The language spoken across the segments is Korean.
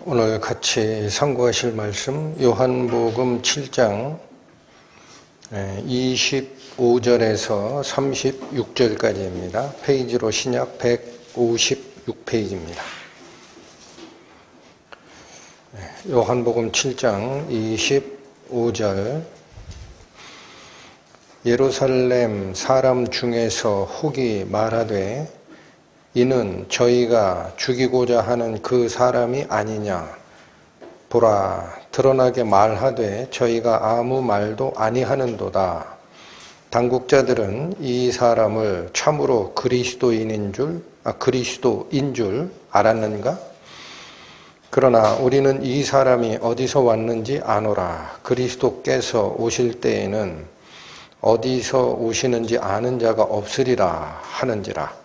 오늘 같이 상고하실 말씀 요한복음 7장 25절에서 36절까지입니다. 페이지로 신약 156페이지입니다. 요한복음 7장 25절 예루살렘 사람 중에서 혹이 말하되 이는 저희가 죽이고자 하는 그 사람이 아니냐. 보라, 드러나게 말하되 저희가 아무 말도 아니하는도다. 당국자들은 이 사람을 참으로 그리스도인 줄 알았는가? 그러나 우리는 이 사람이 어디서 왔는지 아노라. 그리스도께서 오실 때에는 어디서 오시는지 아는 자가 없으리라 하는지라.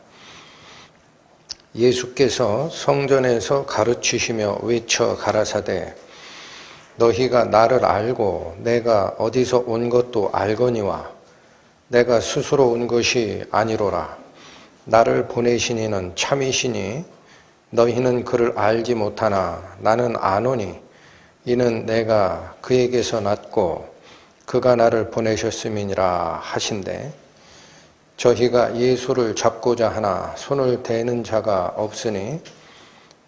예수께서 성전에서 가르치시며 외쳐 가라사대 너희가 나를 알고 내가 어디서 온 것도 알거니와 내가 스스로 온 것이 아니로라. 나를 보내신 이는 참이시니 너희는 그를 알지 못하나 나는 아노니 이는 내가 그에게서 났고 그가 나를 보내셨음이니라 하신대 저희가 예수를 잡고자 하나 손을 대는 자가 없으니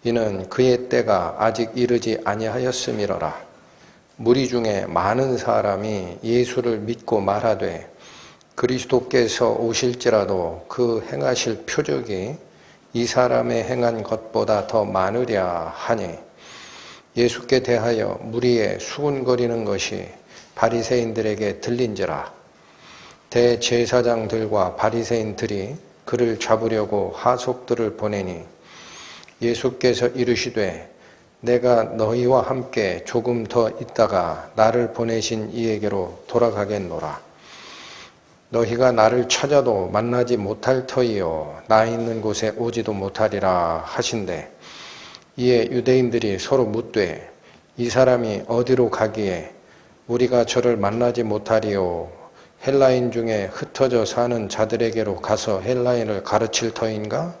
이는 그의 때가 아직 이르지 아니하였음이로라. 무리 중에 많은 사람이 예수를 믿고 말하되 그리스도께서 오실지라도 그 행하실 표적이 이 사람의 행한 것보다 더 많으랴 하니 예수께 대하여 무리에 수군거리는 것이 바리새인들에게 들린지라. 대제사장들과 바리새인들이 그를 잡으려고 하속들을 보내니 예수께서 이르시되 내가 너희와 함께 조금 더 있다가 나를 보내신 이에게로 돌아가겠노라. 너희가 나를 찾아도 만나지 못할 터이요 나 있는 곳에 오지도 못하리라 하신대 이에 유대인들이 서로 묻되 이 사람이 어디로 가기에 우리가 저를 만나지 못하리요 헬라인 중에 흩어져 사는 자들에게로 가서 헬라인을 가르칠 터인가?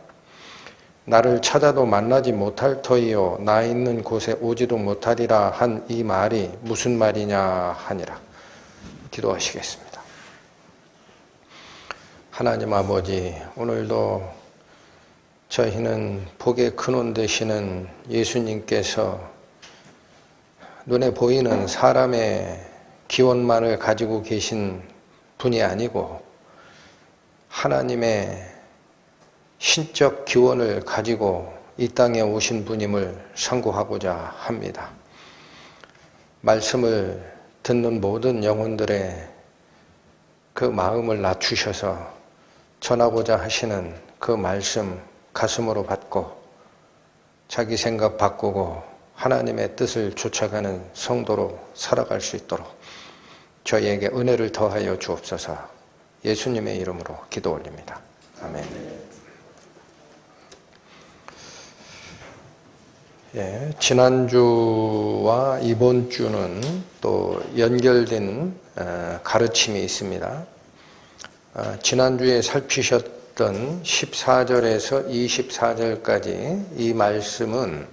나를 찾아도 만나지 못할 터이요 나 있는 곳에 오지도 못하리라 한 이 말이 무슨 말이냐 하니라. 기도하시겠습니다. 하나님 아버지, 오늘도 저희는 복의 근원 되시는 예수님께서 눈에 보이는 사람의 기원만을 가지고 계신 분이 아니고 하나님의 신적 기원을 가지고 이 땅에 오신 분임을 상고하고자 합니다. 말씀을 듣는 모든 영혼들의 그 마음을 낮추셔서 전하고자 하시는 그 말씀 가슴으로 받고 자기 생각 바꾸고 하나님의 뜻을 쫓아가는 성도로 살아갈 수 있도록 저희에게 은혜를 더하여 주옵소서. 예수님의 이름으로 기도 올립니다. 아멘. 지난주와 이번 주는 또 연결된 가르침이 있습니다. 지난주에 살피셨던 14절에서 24절까지 이 말씀은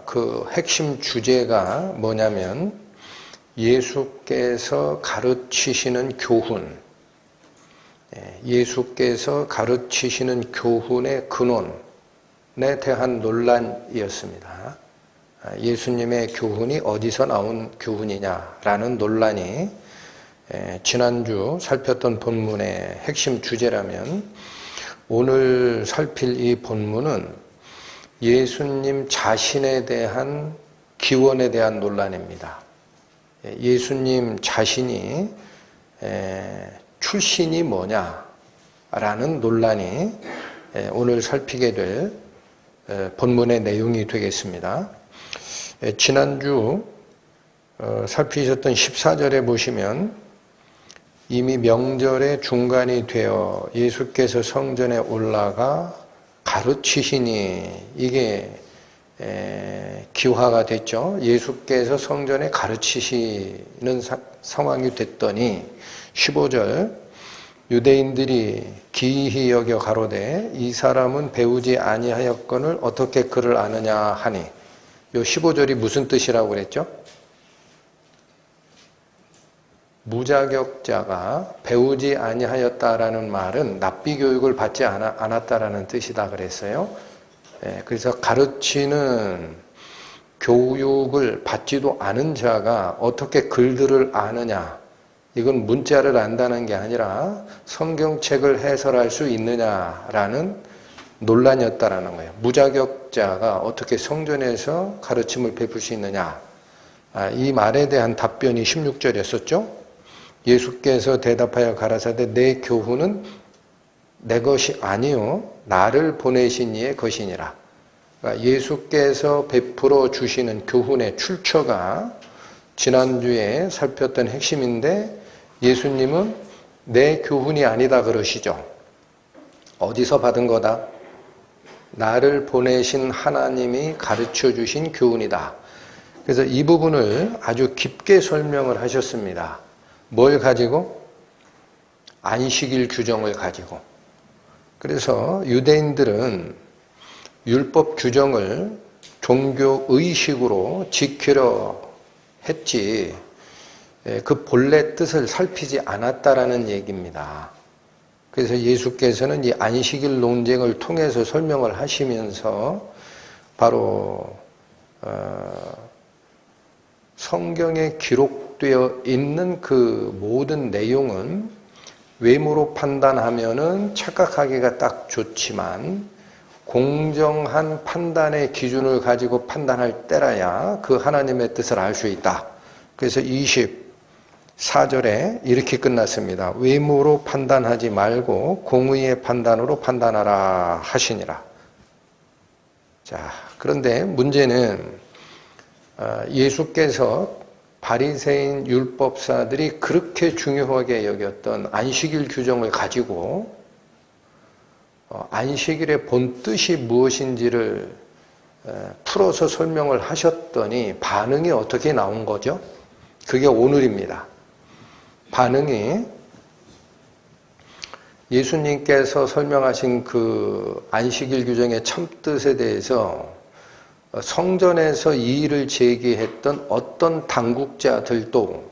그 핵심 주제가 뭐냐면 예수께서 가르치시는 교훈, 예수께서 가르치시는 교훈의 근원에 대한 논란이었습니다. 예수님의 교훈이 어디서 나온 교훈이냐라는 논란이 지난주 살폈던 본문의 핵심 주제라면 오늘 살필 이 본문은 예수님 자신에 대한 기원에 대한 논란입니다. 예수님 자신이 출신이 뭐냐라는 논란이 오늘 살피게 될 본문의 내용이 되겠습니다. 지난주 살피셨던 14절에 보시면 이미 명절의 중간이 되어 예수께서 성전에 올라가 가르치시니 이게 기화가 됐죠. 예수께서 성전에 가르치시는 상황이 됐더니 15절 유대인들이 기이히 여겨 가로되 이 사람은 배우지 아니하였거늘 어떻게 그를 아느냐 하니 요 15절이 무슨 뜻이라고 그랬죠? 무자격자가 배우지 아니하였다라는 말은 납비 교육을 받지 않았다라는 뜻이다 그랬어요. 그래서 가르치는 교육을 받지도 않은 자가 어떻게 글들을 아느냐, 이건 문자를 안다는 게 아니라 성경책을 해설할 수 있느냐라는 논란이었다라는 거예요. 무자격자가 어떻게 성전에서 가르침을 베풀 수 있느냐, 이 말에 대한 답변이 16절이었었죠. 예수께서 대답하여 가라사대 내 교훈은 내 것이 아니요 나를 보내신 이의 것이니라. 그러니까 예수께서 베풀어 주시는 교훈의 출처가 지난주에 살폈던 핵심인데, 예수님은 내 교훈이 아니다 그러시죠. 어디서 받은 거다? 나를 보내신 하나님이 가르쳐 주신 교훈이다. 그래서 이 부분을 아주 깊게 설명을 하셨습니다. 뭘 가지고? 안식일 규정을 가지고. 그래서 유대인들은 율법 규정을 종교 의식으로 지키려 했지 그 본래 뜻을 살피지 않았다라는 얘기입니다. 그래서 예수께서는 이 안식일 논쟁을 통해서 설명을 하시면서 바로 성경에 기록되어 있는 그 모든 내용은 외모로 판단하면은 착각하기가 딱 좋지만 공정한 판단의 기준을 가지고 판단할 때라야 그 하나님의 뜻을 알 수 있다. 그래서 24절에 이렇게 끝났습니다. 외모로 판단하지 말고 공의의 판단으로 판단하라 하시니라. 자, 그런데 문제는 예수께서 바리새인 율법사들이 그렇게 중요하게 여겼던 안식일 규정을 가지고 안식일의 본뜻이 무엇인지를 풀어서 설명을 하셨더니 반응이 어떻게 나온 거죠? 그게 오늘입니다. 반응이 예수님께서 설명하신 그 안식일 규정의 참뜻에 대해서 성전에서 이의를 제기했던 어떤 당국자들도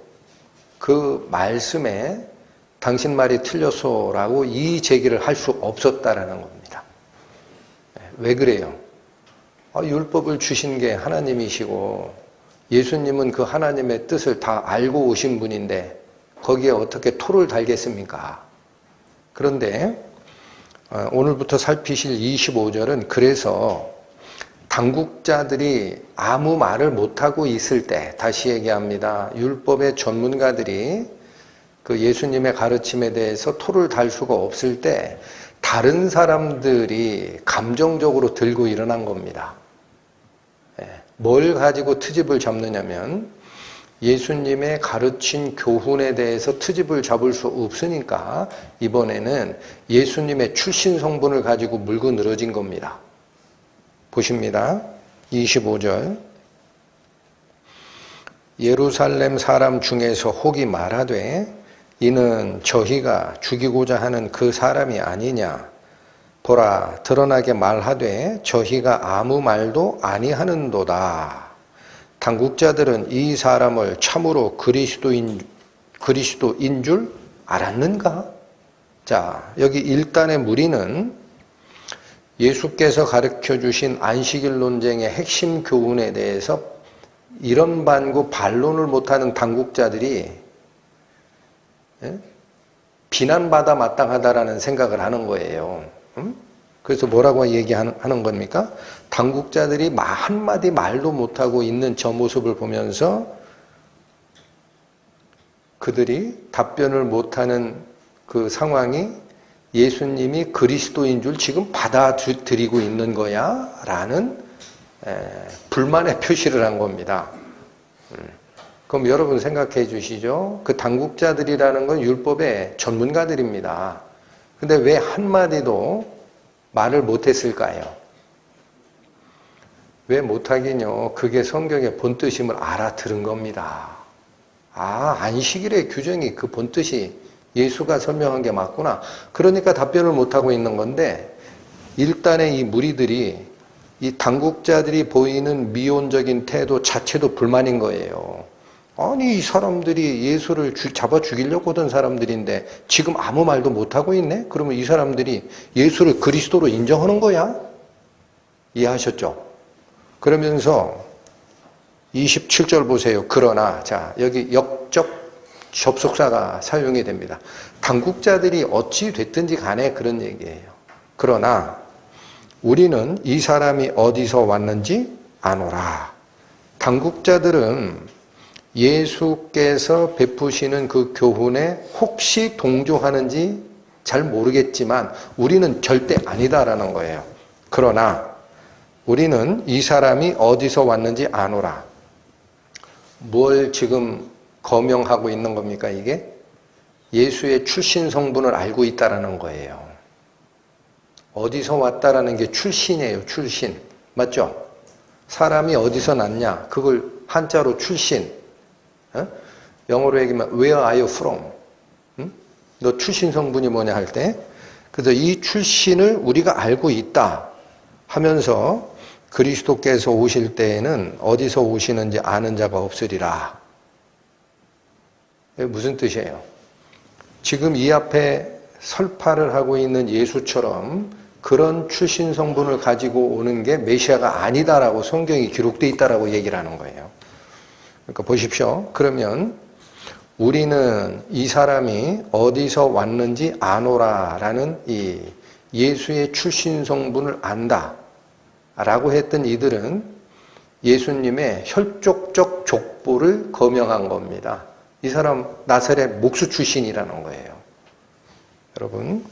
그 말씀에 당신 말이 틀렸소라고 이의 제기를 할 수 없었다라는 겁니다. 왜 그래요? 율법을 주신 게 하나님이시고 예수님은 그 하나님의 뜻을 다 알고 오신 분인데 거기에 어떻게 토를 달겠습니까? 그런데 오늘부터 살피실 25절은 그래서 당국자들이 아무 말을 못하고 있을 때, 다시 얘기합니다. 율법의 전문가들이 그 예수님의 가르침에 대해서 토를 달 수가 없을 때 다른 사람들이 감정적으로 들고 일어난 겁니다. 뭘 가지고 트집을 잡느냐면 예수님의 가르친 교훈에 대해서 트집을 잡을 수 없으니까 이번에는 예수님의 출신 성분을 가지고 물고 늘어진 겁니다. 보십니다. 25절. 예루살렘 사람 중에서 혹이 말하되 이는 저희가 죽이고자 하는 그 사람이 아니냐. 보라, 드러나게 말하되 저희가 아무 말도 아니하는도다. 당국자들은 이 사람을 참으로 그리스도인 줄 알았는가? 자, 여기 일단의 무리는 예수께서 가르쳐 주신 안식일 논쟁의 핵심 교훈에 대해서 이런 반구 반론을 못하는 당국자들이 비난받아 마땅하다라는 생각을 하는 거예요. 그래서 뭐라고 얘기하는 겁니까? 당국자들이 한마디 말도 못하고 있는 저 모습을 보면서 그들이 답변을 못하는 그 상황이 예수님이 그리스도인 줄 지금 받아들이고 있는 거야? 라는 불만의 표시를 한 겁니다. 그럼 여러분 생각해 주시죠. 그 당국자들이라는 건 율법의 전문가들입니다. 근데 왜 한마디도 말을 못했을까요? 왜 못하긴요? 그게 성경의 본뜻임을 알아들은 겁니다. 안식일의 규정이 그 본뜻이 예수가 설명한 게 맞구나. 그러니까 답변을 못하고 있는 건데 일단의 이 무리들이 이 당국자들이 보이는 미온적인 태도 자체도 불만인 거예요. 아니, 이 사람들이 예수를 잡아 죽이려고 하던 사람들인데 지금 아무 말도 못하고 있네? 그러면 이 사람들이 예수를 그리스도로 인정하는 거야? 이해하셨죠? 그러면서 27절 보세요. 그러나, 자, 여기 역적 접속사가 사용이 됩니다. 당국자들이 어찌 됐든지 간에 그런 얘기예요. 그러나 우리는 이 사람이 어디서 왔는지 아노라. 당국자들은 예수께서 베푸시는 그 교훈에 혹시 동조하는지 잘 모르겠지만 우리는 절대 아니다라는 거예요. 그러나 우리는 이 사람이 어디서 왔는지 아노라. 뭘 지금 거명하고 있는 겁니까, 이게? 예수의 출신 성분을 알고 있다라는 거예요. 어디서 왔다라는 게 출신이에요, 출신. 맞죠? 사람이 어디서 났냐? 그걸 한자로 출신. 영어로 얘기하면 Where are you from? 너 출신 성분이 뭐냐 할 때, 그래서 이 출신을 우리가 알고 있다 하면서 그리스도께서 오실 때에는 어디서 오시는지 아는 자가 없으리라. 무슨 뜻이에요? 지금 이 앞에 설파를 하고 있는 예수처럼 그런 출신 성분을 가지고 오는 게 메시아가 아니다라고 성경이 기록되어 있다라고 얘기를 하는 거예요. 그러니까 보십시오. 그러면 우리는 이 사람이 어디서 왔는지 아노라라는 이 예수의 출신 성분을 안다 라고 했던 이들은 예수님의 혈족적 족보를 거명한 겁니다. 이 사람 나사렛 목수 출신이라는 거예요. 여러분,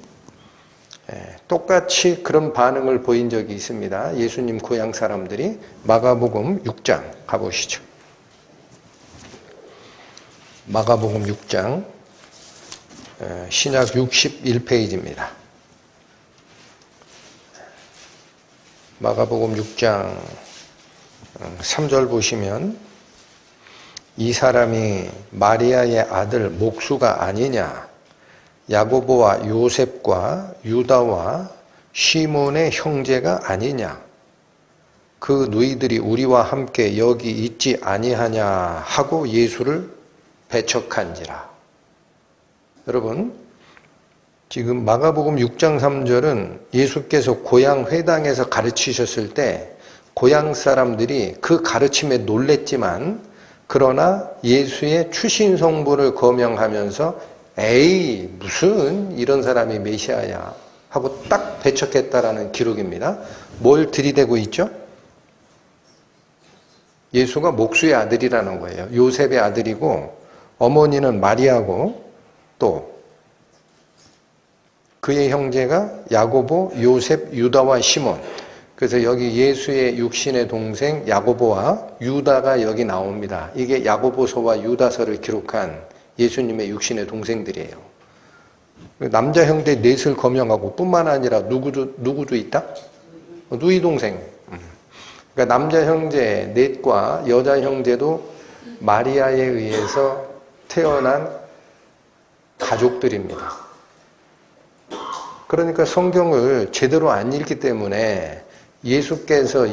똑같이 그런 반응을 보인 적이 있습니다. 예수님 고향 사람들이. 마가복음 6장 가보시죠. 마가복음 6장 신약 61페이지입니다. 마가복음 6장 3절 보시면 이 사람이 마리아의 아들 목수가 아니냐, 야고보와 요셉과 유다와 시몬의 형제가 아니냐, 그 누이들이 우리와 함께 여기 있지 아니하냐 하고 예수를 배척한지라. 여러분, 지금 마가복음 6장 3절은 예수께서 고향 회당에서 가르치셨을 때 고향 사람들이 그 가르침에 놀랬지만 그러나 예수의 출신 성분을 거명하면서 에이 무슨 이런 사람이 메시아야 하고 딱 배척했다라는 기록입니다. 뭘 들이대고 있죠? 예수가 목수의 아들이라는 거예요. 요셉의 아들이고 어머니는 마리아고 또 그의 형제가 야고보, 요셉, 유다와 시몬. 그래서 여기 예수의 육신의 동생 야고보와 유다가 여기 나옵니다. 이게 야고보서와 유다서를 기록한 예수님의 육신의 동생들이에요. 남자 형제 넷을 거명하고 뿐만 아니라 누구도 있다? 누이 동생. 그러니까 남자 형제 넷과 여자 형제도 마리아에 의해서 태어난 가족들입니다. 그러니까 성경을 제대로 안 읽기 때문에 예수께서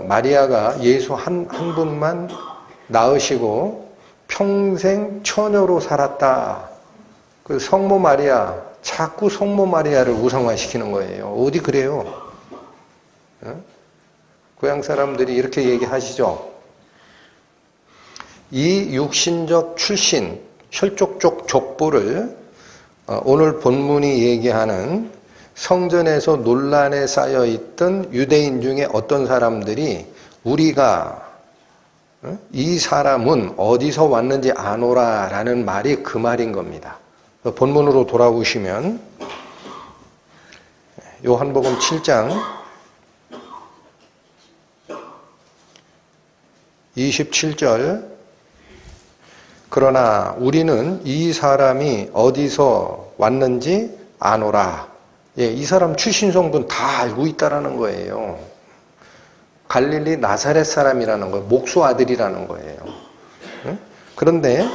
마리아가 예수 한 분만 낳으시고 평생 처녀로 살았다. 그 성모 마리아, 자꾸 성모 마리아를 우상화시키는 거예요. 어디 그래요? 고향 사람들이 이렇게 얘기하시죠. 이 육신적 출신, 혈족적 족보를 오늘 본문이 얘기하는 성전에서 논란에 쌓여있던 유대인 중에 어떤 사람들이 우리가 이 사람은 어디서 왔는지 아노라 라는 말이 그 말인 겁니다. 본문으로 돌아오시면 요한복음 7장 27절 그러나 우리는 이 사람이 어디서 왔는지 아노라. 예, 이 사람 출신 성분 다 알고 있다라는 거예요. 갈릴리 나사렛 사람이라는 거예요. 목수 아들이라는 거예요. 그런데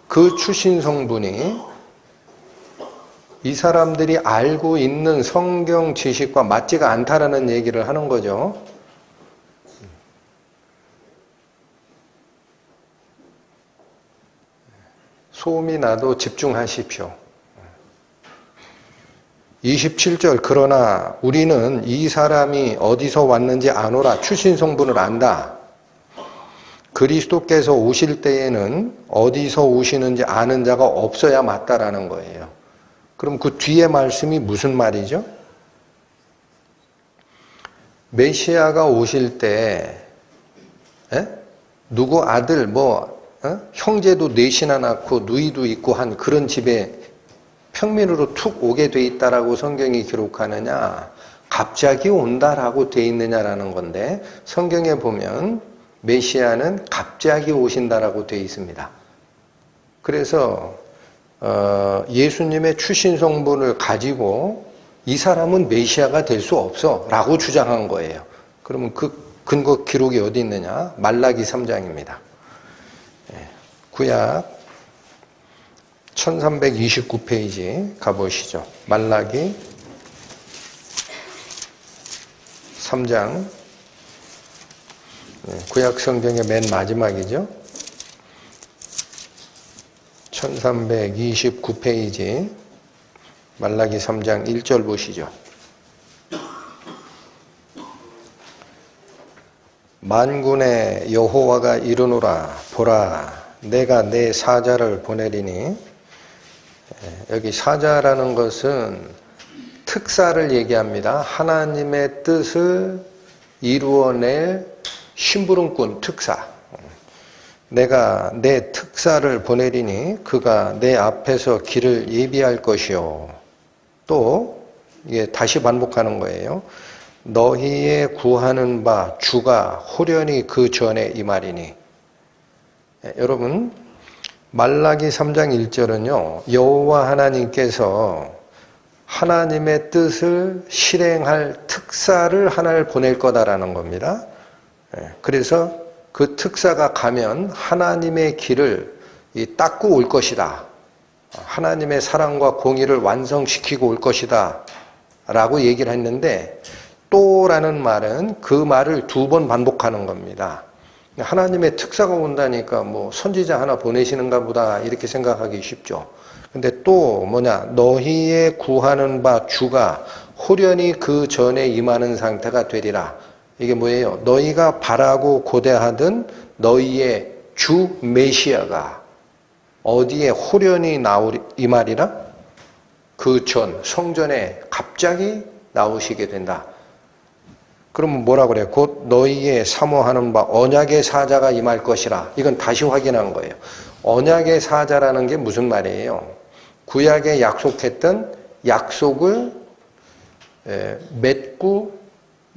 그 출신 성분이 이 사람들이 알고 있는 성경 지식과 맞지가 않다라는 얘기를 하는 거죠. 소음이 나도 집중하십시오. 27절 그러나 우리는 이 사람이 어디서 왔는지 아노라 출신 성분을 안다. 그리스도께서 오실 때에는 어디서 오시는지 아는 자가 없어야 맞다라는 거예요. 그럼 그 뒤에 말씀이 무슨 말이죠? 메시아가 오실 때 누구 아들 형제도 넷이나 낳고 누이도 있고 한 그런 집에 평민으로 툭 오게 돼 있다라고 성경이 기록하느냐, 갑자기 온다라고 돼 있느냐라는 건데, 성경에 보면 메시아는 갑자기 오신다라고 돼 있습니다. 그래서 예수님의 출신 성분을 가지고 이 사람은 메시아가 될 수 없어 라고 주장한 거예요. 그러면 그 근거 기록이 어디 있느냐? 말라기 3장입니다. 구약 1329페이지 가보시죠. 말라기 3장, 구약 성경의 맨 마지막이죠. 1329페이지 말라기 3장 1절 보시죠. 만군의 여호와가 이르노라 보라 내가 내 사자를 보내리니, 여기 사자라는 것은 특사를 얘기합니다. 하나님의 뜻을 이루어낼 심부름꾼 특사. 내가 내 특사를 보내리니 그가 내 앞에서 길을 예비할 것이요. 또 이게 다시 반복하는 거예요. 너희의 구하는 바 주가 호련히 그 전에 이 말이니. 여러분, 말라기 3장 1절은요, 여호와 하나님께서 하나님의 뜻을 실행할 특사를 하나를 보낼 거다라는 겁니다. 그래서 그 특사가 가면 하나님의 길을 닦고 올 것이다. 하나님의 사랑과 공의를 완성시키고 올 것이다 라고 얘기를 했는데, 또라는 말은 그 말을 2번 반복하는 겁니다. 하나님의 특사가 온다니까 뭐 선지자 하나 보내시는가 보다 이렇게 생각하기 쉽죠. 근데 또 너희의 구하는 바 주가 호련히 그 전에 임하는 상태가 되리라. 이게 뭐예요? 너희가 바라고 고대하던 너희의 주 메시아가 어디에 호련히 임하리라? 그 전 성전에 갑자기 나오시게 된다. 그러면 뭐라 그래요? 곧 너희의 사모하는 바 언약의 사자가 임할 것이라. 이건 다시 확인한 거예요. 언약의 사자라는 게 무슨 말이에요? 구약에 약속했던 약속을 맺고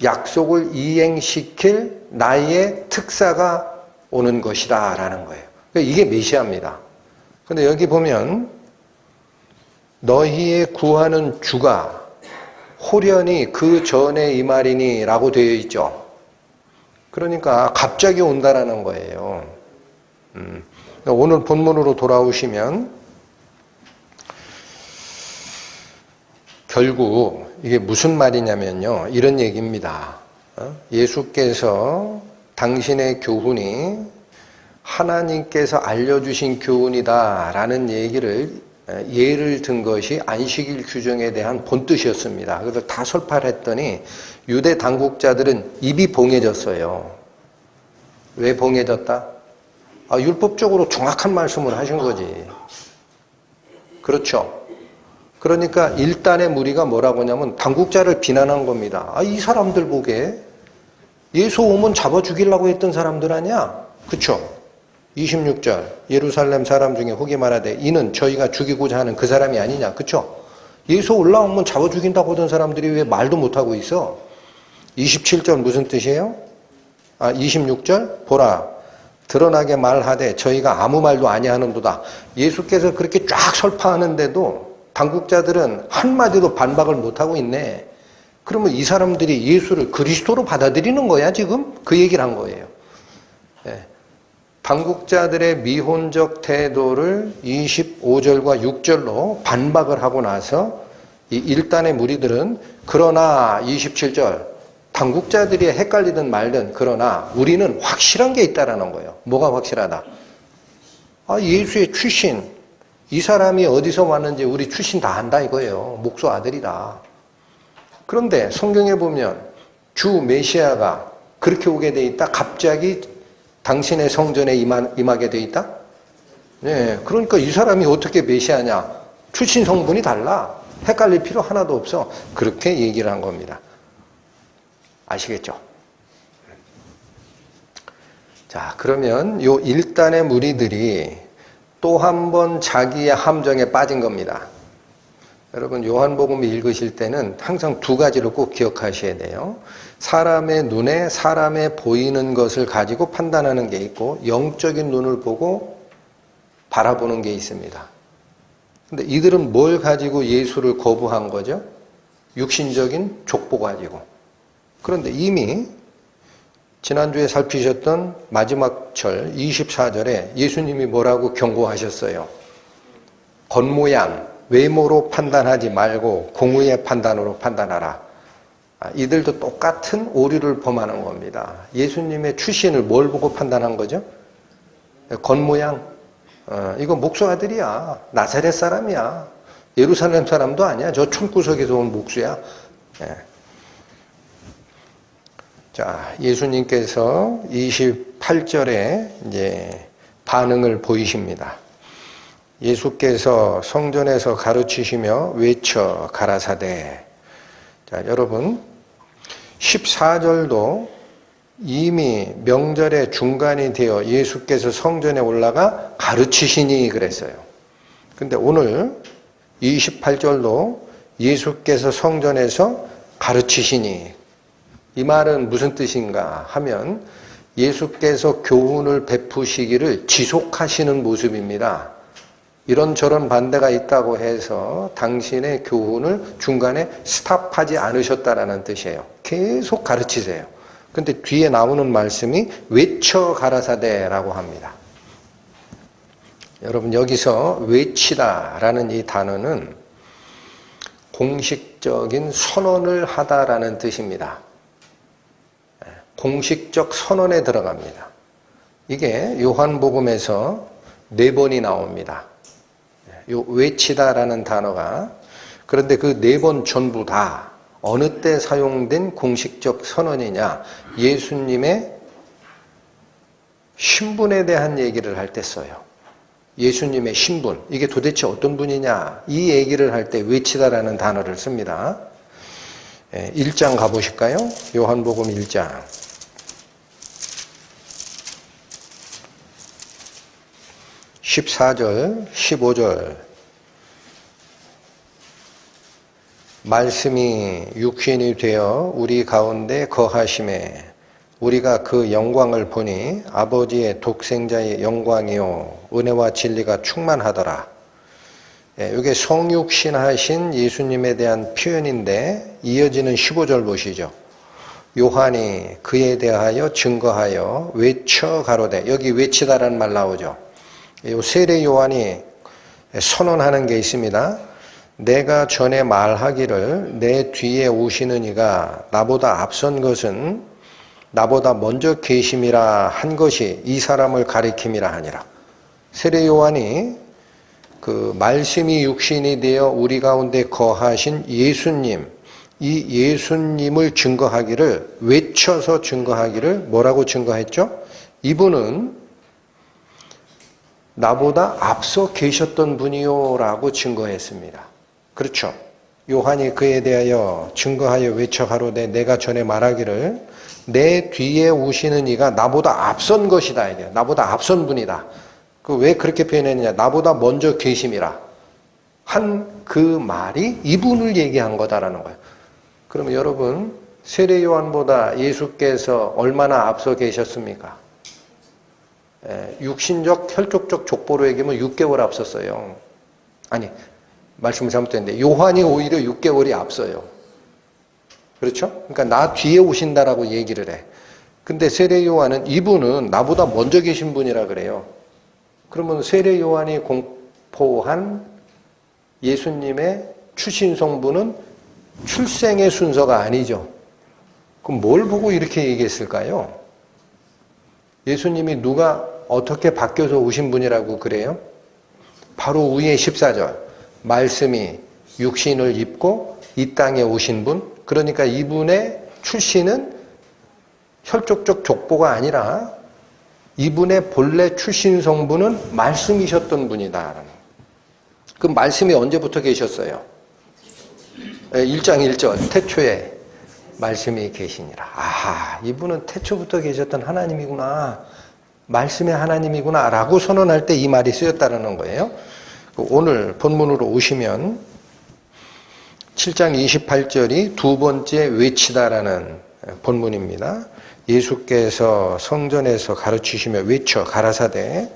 약속을 이행시킬 나의 특사가 오는 것이다 라는 거예요. 이게 메시아입니다. 근데 여기 보면 너희의 구하는 주가 호련히 그 전에 이 말이니 라고 되어 있죠. 그러니까 갑자기 온다라는 거예요. 오늘 본문으로 돌아오시면 결국 이게 무슨 말이냐면요, 이런 얘기입니다. 예수께서 당신의 교훈이 하나님께서 알려주신 교훈이다 라는 얘기를 예를 든 것이 안식일 규정에 대한 본뜻이었습니다. 그래서 다 설파를 했더니 유대 당국자들은 입이 봉해졌어요. 왜 봉해졌다? 율법적으로 정확한 말씀을 하신 거지. 그렇죠? 그러니까 일단의 무리가 뭐라고 하냐면 당국자를 비난한 겁니다. 이 사람들 보게 예수 오면 잡아 죽이려고 했던 사람들 아니야? 그쵸? 26절 예루살렘 사람 중에 혹이 말하되 이는 저희가 죽이고자 하는 그 사람이 아니냐. 그쵸? 예수 올라오면 잡아 죽인다고 하던 사람들이 왜 말도 못하고 있어? 27절 무슨 뜻이에요? 26절 보라 드러나게 말하되 저희가 아무 말도 아니하는도다. 예수께서 그렇게 쫙 설파하는데도 당국자들은 한마디도 반박을 못하고 있네. 그러면 이 사람들이 예수를 그리스도로 받아들이는 거야 지금? 그 얘기를 한 거예요. 당국자들의 미혼적 태도를 25절과 6절로 반박을 하고 나서 이 일단의 무리들은 그러나 27절 당국자들이 헷갈리든 말든 그러나 우리는 확실한 게 있다라는 거예요. 뭐가 확실하다? 예수의 출신, 이 사람이 어디서 왔는지 우리 출신 다 안다 이거예요. 목소 아들이다. 그런데 성경에 보면 주 메시아가 그렇게 오게 돼 있다. 갑자기 당신의 성전에 임하게 돼 있다. 네, 그러니까 이 사람이 어떻게 메시아냐? 출신 성분이 달라. 헷갈릴 필요 하나도 없어. 그렇게 얘기를 한 겁니다. 아시겠죠? 자, 그러면 요 1단의 무리들이 또 한 번 자기의 함정에 빠진 겁니다. 여러분 요한복음 읽으실 때는 항상 두 가지를 꼭 기억하셔야 돼요. 사람의 눈에 사람의 보이는 것을 가지고 판단하는 게 있고 영적인 눈을 보고 바라보는 게 있습니다. 근데 이들은 뭘 가지고 예수를 거부한 거죠? 육신적인 족보 가지고. 그런데 이미 지난주에 살피셨던 마지막 절 24절에 예수님이 뭐라고 경고하셨어요? 겉모양, 외모로 판단하지 말고 공의의 판단으로 판단하라. 이들도 똑같은 오류를 범하는 겁니다. 예수님의 출신을 뭘 보고 판단한 거죠? 겉모양. 이거 목수 아들이야. 나사렛 사람이야. 예루살렘 사람도 아니야. 저 촌구석에서 온 목수야. 자, 예수님께서 28절에 이제 반응을 보이십니다. 예수께서 성전에서 가르치시며 외쳐 가라사대. 자, 여러분 14절도 이미 명절의 중간이 되어 예수께서 성전에 올라가 가르치시니 그랬어요. 근데 오늘 28절도 예수께서 성전에서 가르치시니, 이 말은 무슨 뜻인가 하면 예수께서 교훈을 베푸시기를 지속하시는 모습입니다. 이런저런 반대가 있다고 해서 당신의 교훈을 중간에 스탑하지 않으셨다라는 뜻이에요. 계속 가르치세요. 근데 뒤에 나오는 말씀이 외쳐 가라사대라고 합니다. 여러분 여기서 외치다라는 이 단어는 공식적인 선언을 하다라는 뜻입니다. 공식적 선언에 들어갑니다. 이게 요한복음에서 4번이 나옵니다. 요 외치다라는 단어가. 그런데 그 4번 전부 다 어느 때 사용된 공식적 선언이냐? 예수님의 신분에 대한 얘기를 할 때 써요. 예수님의 신분, 이게 도대체 어떤 분이냐? 이 얘기를 할 때 외치다라는 단어를 씁니다. 1장 가보실까요? 요한복음 1장. (14절) (15절) 말씀이 육신이 되어 우리 가운데 거하심에 우리가 그 영광을 보니 아버지의 독생자의 영광이요 은혜와 진리가 충만하더라. 이게 성육신하신 예수님에 대한 표현인데 이어지는 15절 보시죠. 요한이 그에 대하여 증거하여 외쳐 가로되, 여기 외치다라는 말 나오죠. 세례 요한이 선언하는 게 있습니다. 내가 전에 말하기를 내 뒤에 오시는 이가 나보다 앞선 것은 나보다 먼저 계심이라 한 것이 이 사람을 가리킴이라 하니라. 세례 요한이 그 말씀이 육신이 되어 우리 가운데 거하신 예수님, 이 예수님을 증거하기를, 외쳐서 증거하기를 뭐라고 증거했죠? 이분은 나보다 앞서 계셨던 분이요 라고 증거했습니다. 그렇죠? 요한이 그에 대하여 증거하여 외쳐 가로되 내가 전에 말하기를 내 뒤에 오시는 이가 나보다 앞선 것이다. 이게 나보다 앞선 분이다. 그 왜 그렇게 표현했느냐? 나보다 먼저 계심이라 한 그 말이 이분을 얘기한 거다라는 거예요. 그러면 여러분 세례 요한보다 예수께서 얼마나 앞서 계셨습니까? 육신적 혈족적 족보로 얘기하면 6개월 앞섰어요. 아니, 말씀을 잘못했는데 요한이 오히려 6개월이 앞서요. 그렇죠? 그러니까 나 뒤에 오신다라고 얘기를 해. 근데 세례 요한은 이분은 나보다 먼저 계신 분이라 그래요. 그러면 세례 요한이 공포한 예수님의 출신 성분은 출생의 순서가 아니죠. 그럼 뭘 보고 이렇게 얘기했을까요? 예수님이 누가 어떻게 바뀌어서 오신 분이라고 그래요? 바로 위에 14절. 말씀이 육신을 입고 이 땅에 오신 분. 그러니까 이분의 출신은 혈족적 족보가 아니라 이분의 본래 출신 성분은 말씀이셨던 분이다. 그 말씀이 언제부터 계셨어요? 1장 1절 태초에 말씀이 계시니라. 아, 이분은 태초부터 계셨던 하나님이구나. 말씀의 하나님이구나 라고 선언할 때 이 말이 쓰였다는 거예요. 오늘 본문으로 오시면 7장 28절이 두 번째 외치다라는 본문입니다. 예수께서 성전에서 가르치시며 외쳐 가라사대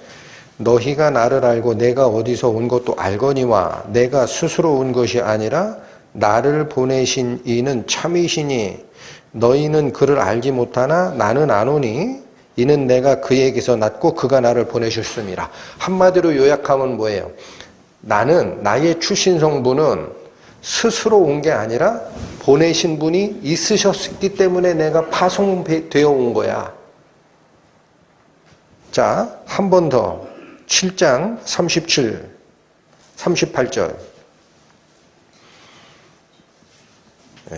너희가 나를 알고 내가 어디서 온 것도 알거니와 내가 스스로 온 것이 아니라 나를 보내신 이는 참이시니 너희는 그를 알지 못하나 나는 아노니 이는 내가 그에게서 났고 그가 나를 보내셨음이라. 한마디로 요약하면 뭐예요? 나는 나의 출신 성분은 스스로 온 게 아니라 보내신 분이 있으셨기 때문에 내가 파송되어 온 거야. 자, 한 번 더 7장 38절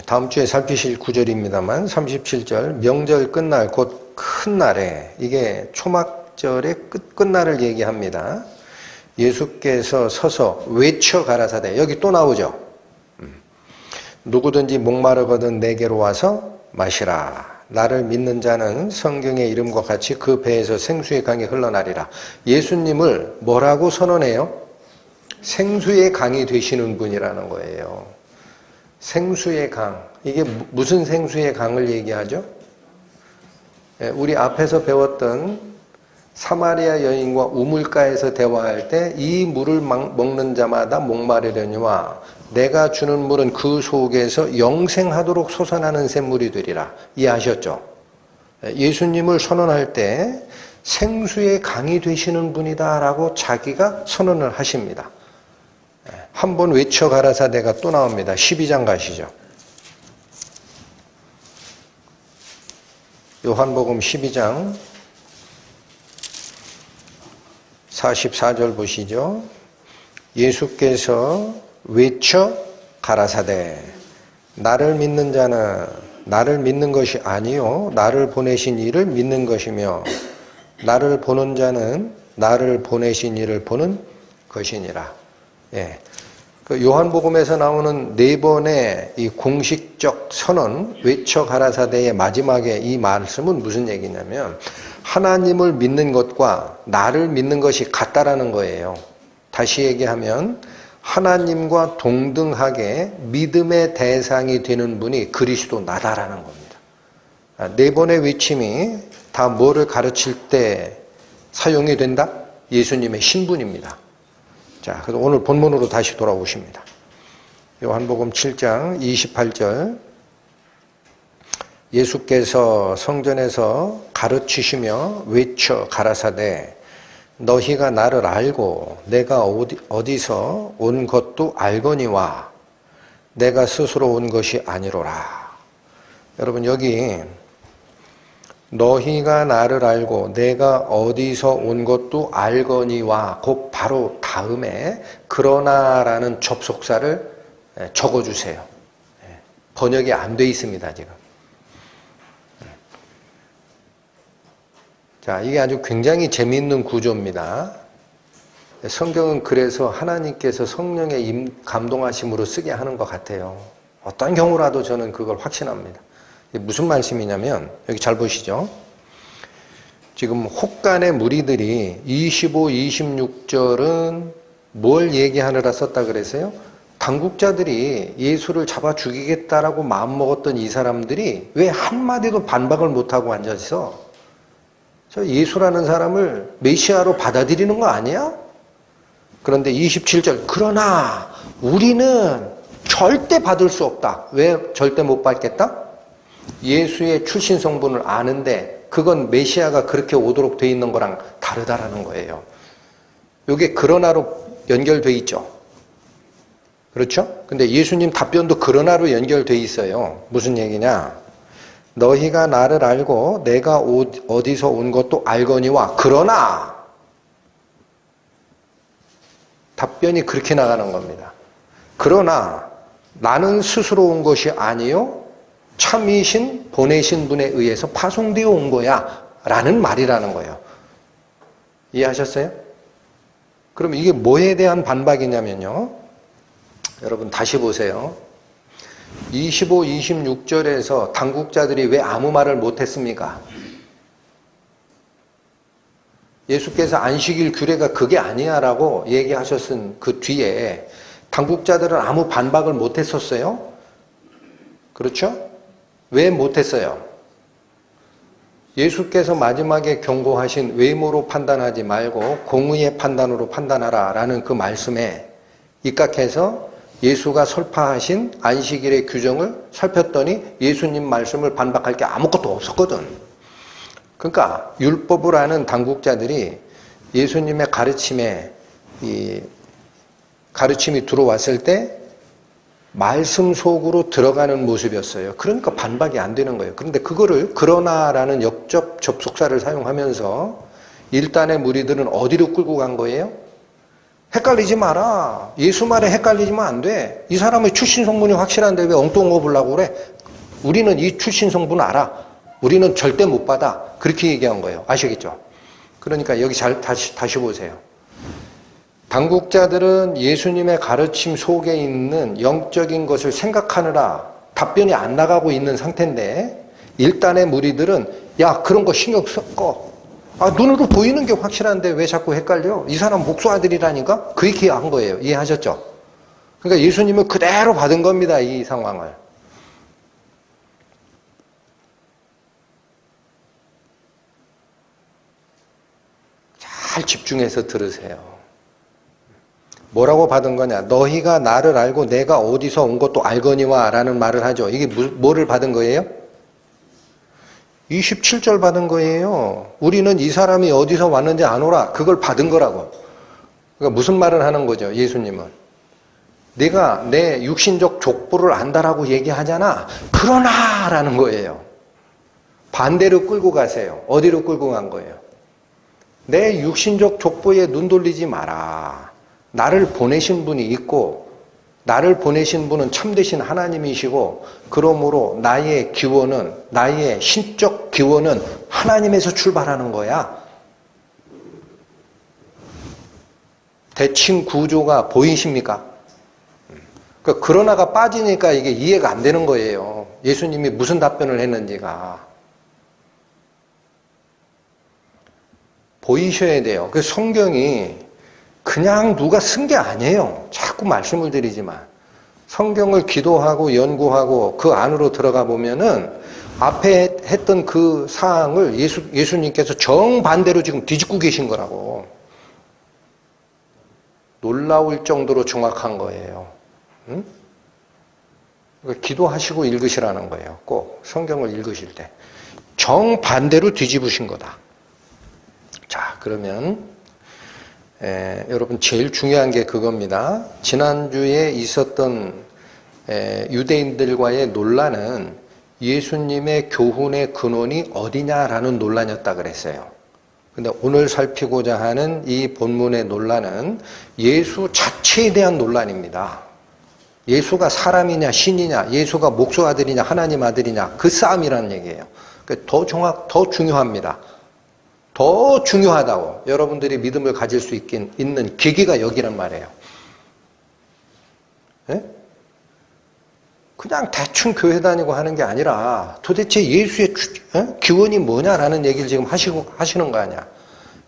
다음 주에 살피실 구절입니다만 37절 명절 끝날 곧 큰 날에 이게 초막절의 끝날을 얘기합니다. 예수께서 서서 외쳐 가라사대 여기 또 나오죠. 누구든지 목마르거든 내게로 와서 마시라. 나를 믿는 자는 성경의 이름과 같이 그 배에서 생수의 강이 흘러나리라. 예수님을 뭐라고 선언해요? 생수의 강이 되시는 분이라는 거예요. 생수의 강. 이게 무슨 생수의 강을 얘기하죠? 우리 앞에서 배웠던 사마리아 여인과 우물가에서 대화할 때 이 물을 먹는 자마다 목마르려니와 내가 주는 물은 그 속에서 영생하도록 솟아나는 샘물이 되리라. 이해하셨죠? 예수님을 선언할 때 생수의 강이 되시는 분이다 라고 자기가 선언을 하십니다. 한번 외쳐 가라사대가 또 나옵니다. 12장 가시죠. 요한복음 12장 44절 보시죠. 예수께서 외쳐 가라사대 나를 믿는 자는 나를 믿는 것이 아니요 나를 보내신 이를 믿는 것이며 나를 보는 자는 나를 보내신 이를 보는 것이니라. 예. 그 요한복음에서 나오는 네 번의 이 공식적 선언, 외쳐 가라사대의 마지막에 이 말씀은 무슨 얘기냐면 하나님을 믿는 것과 나를 믿는 것이 같다라는 거예요. 다시 얘기하면 하나님과 동등하게 믿음의 대상이 되는 분이 그리스도 나다라는 겁니다. 네 번의 외침이 다 뭐를 가르칠 때 사용이 된다? 예수님의 신분입니다. 자, 그래서 오늘 본문으로 다시 돌아오십니다. 요한복음 7장 28절 예수께서 성전에서 가르치시며 외쳐 가라사대 너희가 나를 알고 내가 어디서 온 것도 알거니와 내가 스스로 온 것이 아니로라. 여러분 여기 너희가 나를 알고 내가 어디서 온 것도 알거니와 곧 바로 다음에 그러나라는 접속사를 적어주세요. 번역이 안 돼 있습니다 지금. 자, 이게 아주 굉장히 재미있는 구조입니다. 성경은 그래서 하나님께서 성령의 감동하심으로 쓰게 하는 것 같아요. 어떤 경우라도 저는 그걸 확신합니다. 무슨 말씀이냐면 여기 잘 보시죠. 지금 혹간의 무리들이 25, 26절은 뭘 얘기하느라 썼다 그랬어요? 당국자들이 예수를 잡아 죽이겠다라고 마음먹었던 이 사람들이 왜 한마디도 반박을 못하고 앉아있어? 저 예수라는 사람을 메시아로 받아들이는 거 아니야? 그런데 27절 그러나 우리는 절대 받을 수 없다. 왜 절대 못 받겠다? 예수의 출신 성분을 아는데 그건 메시아가 그렇게 오도록 돼 있는 거랑 다르다라는 거예요. 이게 그러나로 연결돼 있죠. 그렇죠? 근데 예수님 답변도 그러나로 연결돼 있어요. 무슨 얘기냐? 너희가 나를 알고 내가 어디서 온 것도 알거니와 그러나 답변이 그렇게 나가는 겁니다. 그러나 나는 스스로 온 것이 아니요 참이신 보내신 분에 의해서 파송되어 온 거야 라는 말이라는 거예요. 이해하셨어요? 그럼 이게 뭐에 대한 반박이냐면요. 여러분 다시 보세요. 25, 26절에서 당국자들이 왜 아무 말을 못했습니까? 예수께서 안식일 규례가 그게 아니야 라고 얘기하셨은 그 뒤에 당국자들은 아무 반박을 못했었어요? 그렇죠? 왜 못했어요? 예수께서 마지막에 경고하신 외모로 판단하지 말고 공의의 판단으로 판단하라 라는 그 말씀에 입각해서 예수가 설파하신 안식일의 규정을 살폈더니 예수님 말씀을 반박할 게 아무것도 없었거든. 그러니까 율법을 아는 당국자들이 예수님의 가르침에 가르침이 들어왔을 때 말씀 속으로 들어가는 모습이었어요. 그러니까 반박이 안 되는 거예요. 그런데 그거를 그러나라는 역접 접속사를 사용하면서 일단의 무리들은 어디로 끌고 간 거예요? 헷갈리지 마라. 예수 말에 헷갈리지면 안 돼. 이 사람의 출신 성분이 확실한데 왜 엉뚱한 거 보려고 그래? 우리는 이 출신 성분 알아. 우리는 절대 못 받아. 그렇게 얘기한 거예요. 아시겠죠? 그러니까 여기 다시 보세요. 당국자들은 예수님의 가르침 속에 있는 영적인 것을 생각하느라 답변이 안 나가고 있는 상태인데 일단의 무리들은 야 그런 거 신경 써. 눈으로 보이는 게 확실한데 왜 자꾸 헷갈려? 이 사람 목수 아들이라니까? 그렇게 한 거예요. 이해하셨죠? 그러니까 예수님은 그대로 받은 겁니다. 이 상황을. 잘 집중해서 들으세요. 뭐라고 받은 거냐? 너희가 나를 알고 내가 어디서 온 것도 알거니와 라는 말을 하죠. 이게 뭐를 받은 거예요? 27절 받은 거예요. 우리는 이 사람이 어디서 왔는지 아노라. 그걸 받은 거라고. 그러니까 무슨 말을 하는 거죠? 예수님은. 네가 내 육신적 족보를 안다라고 얘기하잖아. 그러나 라는 거예요. 반대로 끌고 가세요. 어디로 끌고 간 거예요? 내 육신적 족보에 눈 돌리지 마라. 나를 보내신 분이 있고 나를 보내신 분은 참되신 하나님이시고 그러므로 나의 기원은 나의 신적 기원은 하나님에서 출발하는 거야. 대칭 구조가 보이십니까? 그러니까 그러나가 빠지니까 이게 이해가 안 되는 거예요. 예수님이 무슨 답변을 했는지가. 보이셔야 돼요. 그 성경이 그냥 누가 쓴 게 아니에요. 자꾸 말씀을 드리지만 성경을 기도하고 연구하고 그 안으로 들어가 보면은 앞에 했던 그 사항을 예수님께서 정반대로 지금 뒤집고 계신 거라고. 놀라울 정도로 정확한 거예요. 응? 기도하시고 읽으시라는 거예요. 꼭 성경을 읽으실 때 정반대로 뒤집으신 거다. 자, 그러면 여러분 제일 중요한 게 그겁니다. 지난주에 있었던 유대인들과의 논란은 예수님의 교훈의 근원이 어디냐라는 논란이었다 그랬어요. 근데 오늘 살피고자 하는 이 본문의 논란은 예수 자체에 대한 논란입니다. 예수가 사람이냐 신이냐, 예수가 목수 아들이냐 하나님 아들이냐 그 싸움이라는 얘기예요. 더 중요합니다. 더 중요하다고 여러분들이 믿음을 가질 수 있는 계기가 여기란 말이에요. 네? 그냥 대충 교회 다니고 하는 게 아니라 도대체 예수의 기원이 뭐냐라는 얘기를 지금 하시는 거 아니야.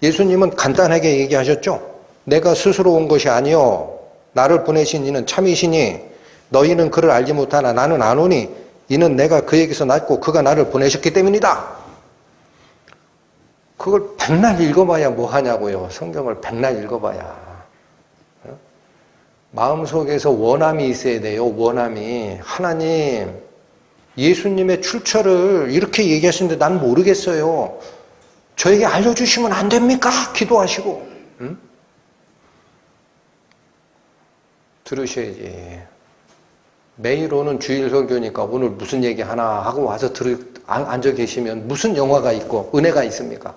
예수님은 간단하게 얘기하셨죠. 내가 스스로 온 것이 아니요 나를 보내신 이는 참이시니 너희는 그를 알지 못하나 나는 아노니 이는 내가 그에게서 났고 그가 나를 보내셨기 때문이다. 그걸 백날 읽어봐야 뭐 하냐고요. 성경을 백날 읽어봐야. 마음속에서 원함이 있어야 돼요. 원함이. 하나님, 예수님의 출처를 이렇게 얘기하시는데 난 모르겠어요. 저에게 알려주시면 안 됩니까? 기도하시고. 응? 들으셔야지. 매일 오는 주일 설교니까 오늘 무슨 얘기 하나 하고 와서 앉아 계시면 무슨 영화가 있고 은혜가 있습니까?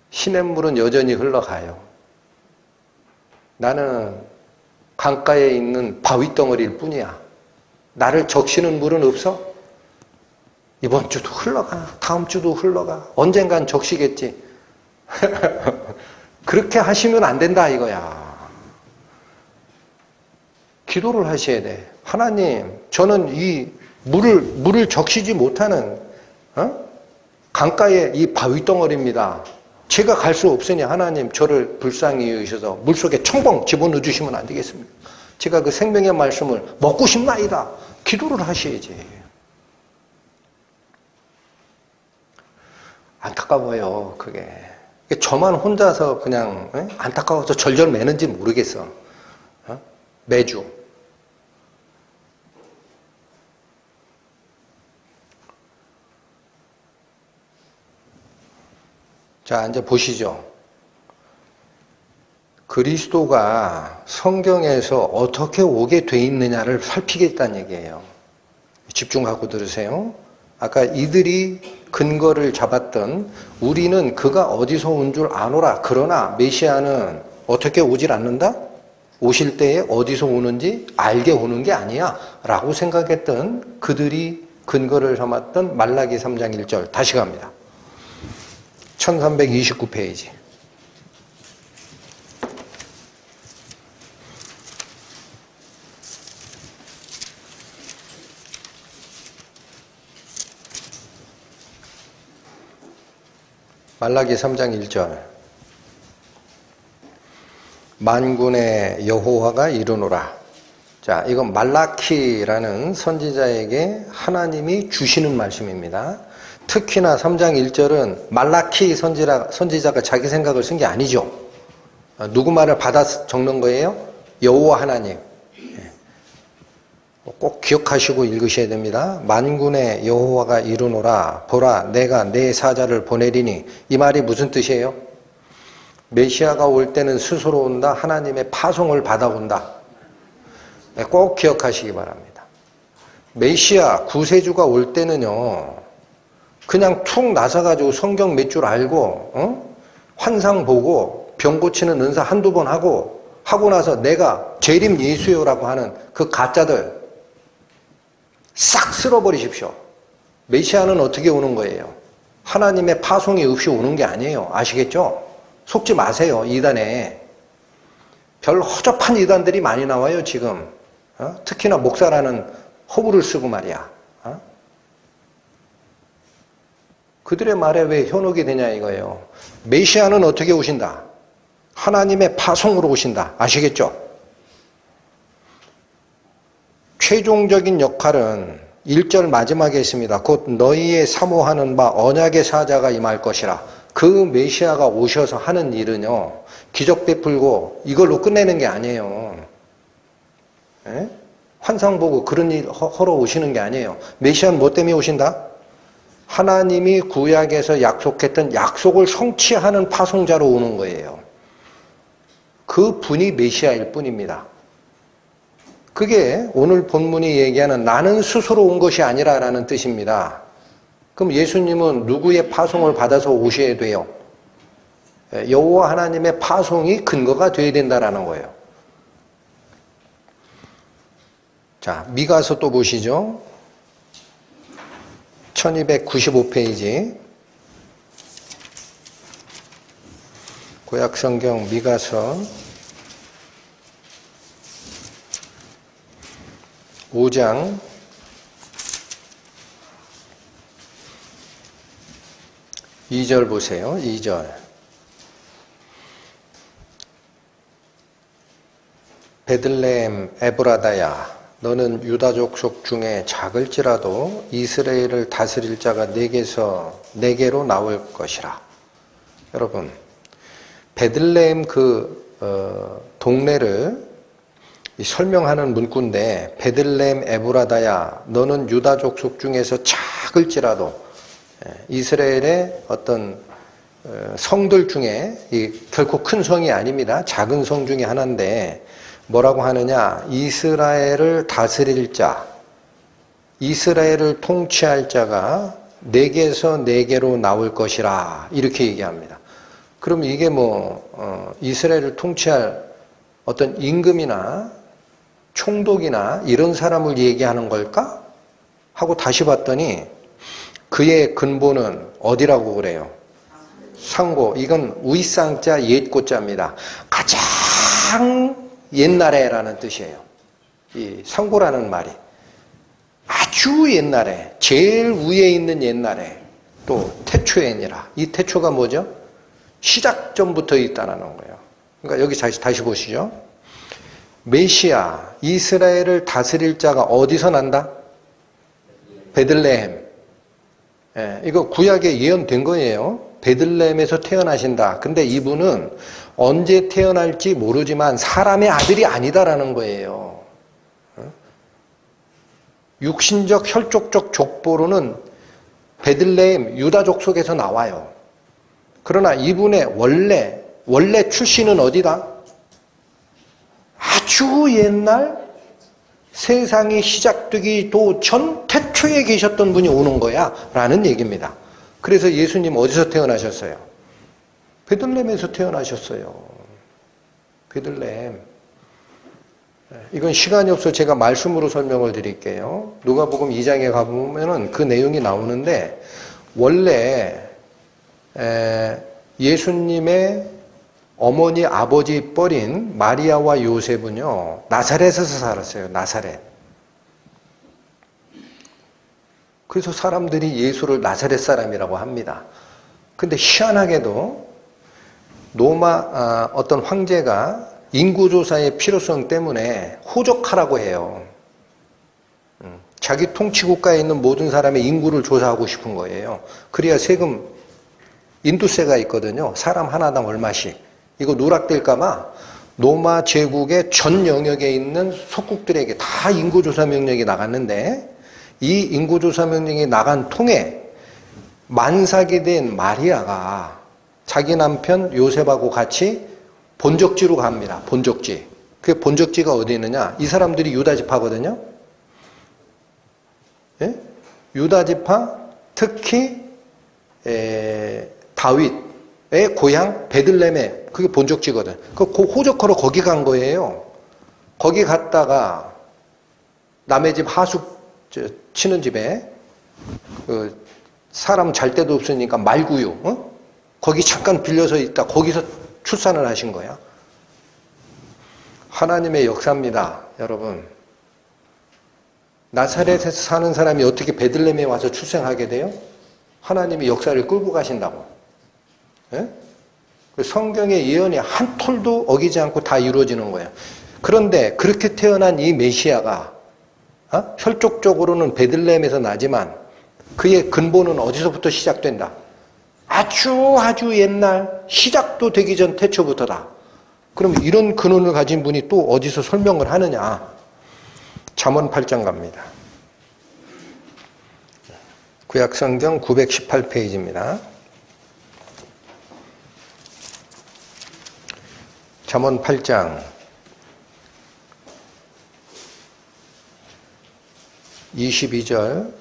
시냇물은 여전히 흘러가요. 나는 강가에 있는 바위덩어리일 뿐이야. 나를 적시는 물은 없어? 이번 주도 흘러가. 다음 주도 흘러가. 언젠간 적시겠지. 그렇게 하시면 안 된다 이거야. 기도를 하셔야 돼. 하나님, 저는 이 물을 적시지 못하는 강가의 이 바위덩어리입니다. 제가 갈 수 없으니 하나님 저를 불쌍히 여기셔서 물속에 청봉 집어넣어 주시면 안 되겠습니까? 제가 그 생명의 말씀을 먹고 싶나이다. 기도를 하셔야지. 안타까워요, 그게. 저만 혼자서 그냥 안타까워서 절절 매는지 모르겠어. 매주. 자, 이제 보시죠. 그리스도가 성경에서 어떻게 오게 돼 있느냐를 살피겠다는 얘기예요. 집중하고 들으세요. 아까 이들이 근거를 잡았던 우리는 그가 어디서 온 줄 아노라. 그러나 메시아는 어떻게 오질 않는다? 오실 때에 어디서 오는지 알게 오는 게 아니야 라고 생각했던 그들이 근거를 삼았던 말라기 3장 1절 다시 갑니다. 1329페이지. 말라기 3장 1절. 만군의 여호와가 이르노라. 자, 이건 말라키라는 선지자에게 하나님이 주시는 말씀입니다. 특히나 3장 1절은 말라키 선지자가 자기 생각을 쓴 게 아니죠. 누구 말을 받아 적는 거예요? 여호와 하나님. 꼭 기억하시고 읽으셔야 됩니다. 만군의 여호와가 이르노라. 보라, 내가 내 사자를 보내리니. 이 말이 무슨 뜻이에요? 메시아가 올 때는 스스로 온다. 하나님의 파송을 받아온다. 꼭 기억하시기 바랍니다. 메시아 구세주가 올 때는요, 그냥 툭 나서가지고 성경 몇 줄 알고 환상 보고 병 고치는 은사 한두 번 하고 나서 내가 재림 예수요라고 하는 그 가짜들 싹 쓸어버리십시오. 메시아는 어떻게 오는 거예요? 하나님의 파송이 없이 오는 게 아니에요. 아시겠죠? 속지 마세요. 이단에. 별 허접한 이단들이 많이 나와요 지금. 특히나 목사라는 허물을 쓰고 말이야. 그들의 말에 왜 현혹이 되냐 이거예요. 메시아는 어떻게 오신다? 하나님의 파송으로 오신다. 아시겠죠? 최종적인 역할은 1절 마지막에 있습니다. 곧 너희의 사모하는 바 언약의 사자가 임할 것이라. 그 메시아가 오셔서 하는 일은요, 기적 베풀고 이걸로 끝내는 게 아니에요. 에? 환상 보고 그런 일 하러 오시는 게 아니에요. 메시아는 뭐 때문에 오신다? 하나님이 구약에서 약속했던 약속을 성취하는 파송자로 오는 거예요. 그 분이 메시아일 뿐입니다. 그게 오늘 본문이 얘기하는 나는 스스로 온 것이 아니라 라는 뜻입니다. 그럼 예수님은 누구의 파송을 받아서 오셔야 돼요? 여호와 하나님의 파송이 근거가 돼야 된다라는 거예요. 자, 미가서 또 보시죠. 1295페이지. 구약성경 미가서 5장 2절 보세요. 2절. 베들레헴 에브라다야, 너는 유다 족속 중에 작을지라도 이스라엘을 다스릴 자가 내게로 나올 것이라. 여러분, 베들레헴 동네를 설명하는 문구인데, 베들레헴 에브라다야, 너는 유다 족속 중에서 작을지라도 이스라엘의 어떤 성들 중에 결코 큰 성이 아닙니다. 작은 성 중에 하나인데 뭐라고 하느냐? 이스라엘을 다스릴 자, 이스라엘을 통치할 자가 내게서 내게로 나올 것이라 이렇게 얘기합니다. 그럼 이게 이스라엘을 통치할 어떤 임금이나 총독이나 이런 사람을 얘기하는 걸까? 하고 다시 봤더니 그의 근본은 어디라고 그래요? 상고. 이건 위쌍자 옛고자입니다. 가장 옛날에라는 뜻이에요. 이 상고라는 말이 아주 옛날에, 제일 위에 있는 옛날에, 또 태초에니라. 이 태초가 뭐죠? 시작전부터 있다는 거예요. 그러니까 여기 다시 보시죠. 메시아, 이스라엘을 다스릴 자가 어디서 난다? 베들레헴. 예, 이거 구약에 예언된 거예요. 베들레헴에서 태어나신다. 근데 이분은 언제 태어날지 모르지만 사람의 아들이 아니다라는 거예요. 육신적 혈족적 족보로는 베들레헴 유다족 속에서 나와요. 그러나 이분의 원래 출신은 어디다? 아주 옛날 세상이 시작되기도 전 태초에 계셨던 분이 오는 거야 라는 얘기입니다. 그래서 예수님 어디서 태어나셨어요? 베들레헴에서 태어나셨어요. 베들레헴. 이건 시간이 없어서 제가 말씀으로 설명을 드릴게요. 누가복음 2장에 가보면 그 내용이 나오는데 원래 예수님의 어머니 아버지 뻘인 마리아와 요셉은요 나사렛에서 살았어요. 나사렛. 그래서 사람들이 예수를 나사렛 사람이라고 합니다. 근데 희한하게도 어떤 황제가 인구조사의 필요성 때문에 호적하라고 해요. 자기 통치국가에 있는 모든 사람의 인구를 조사하고 싶은 거예요. 그래야 세금, 인두세가 있거든요. 사람 하나당 얼마씩. 이거 누락될까봐 로마 제국의 전 영역에 있는 속국들에게 다 인구조사 명령이 나갔는데 이 인구조사 명령이 나간 통에 만삭이 된 마리아가 자기 남편 요셉하고 같이 본적지로 갑니다. 본적지. 그 본적지가 어디 있느냐? 이 사람들이 유다지파거든요. 예? 유다지파 특히 다윗의 고향 베들레헴에 그게 본적지거든. 그 호적하러 거기 간 거예요. 거기 갔다가 남의 집 하숙 치는 집에 사람 잘 데도 없으니까 말구유 거기 잠깐 빌려서 있다 거기서 출산을 하신 거야. 하나님의 역사입니다. 여러분. 나사렛에서 사는 사람이 어떻게 베들레헴에 와서 출생하게 돼요? 하나님이 역사를 끌고 가신다고. 예? 성경의 예언이 한 톨도 어기지 않고 다 이루어지는 거예요. 그런데 그렇게 태어난 이 메시아가 혈족적으로는 베들레헴에서 나지만 그의 근본은 어디서부터 시작된다? 아주 옛날 시작도 되기 전 태초부터다. 그럼 이런 근원을 가진 분이 또 어디서 설명을 하느냐? 잠언 8장 갑니다. 구약성경 918페이지입니다. 잠언 8장 22절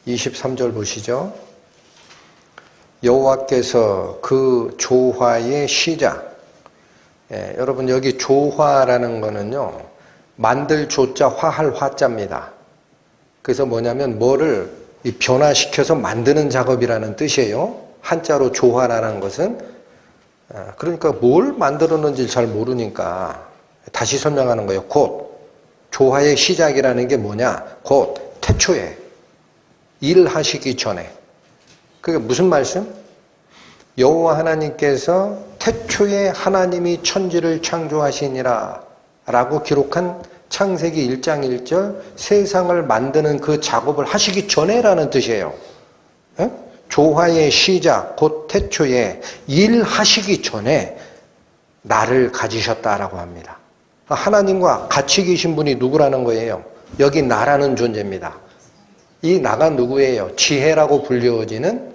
23절 보시죠. 여호와께서 그 조화의 시작. 여러분 여기 조화라는 거는요. 만들 조자 화할 화자입니다. 그래서 뭐냐면 뭐를 변화시켜서 만드는 작업이라는 뜻이에요. 한자로 조화라는 것은 그러니까 뭘 만들었는지 잘 모르니까 다시 설명하는 거예요. 곧 조화의 시작이라는 게 뭐냐? 곧 태초에 일하시기 전에. 그게 무슨 말씀? 여호와 하나님께서 태초에 하나님이 천지를 창조하시니라 라고 기록한 창세기 1장 1절 세상을 만드는 그 작업을 하시기 전에라는 뜻이에요. 에? 조화의 시작, 곧 태초에 일하시기 전에 나를 가지셨다라고 합니다. 하나님과 같이 계신 분이 누구라는 거예요? 여기 나라는 존재입니다. 이 나가 누구예요? 지혜라고 불리워지는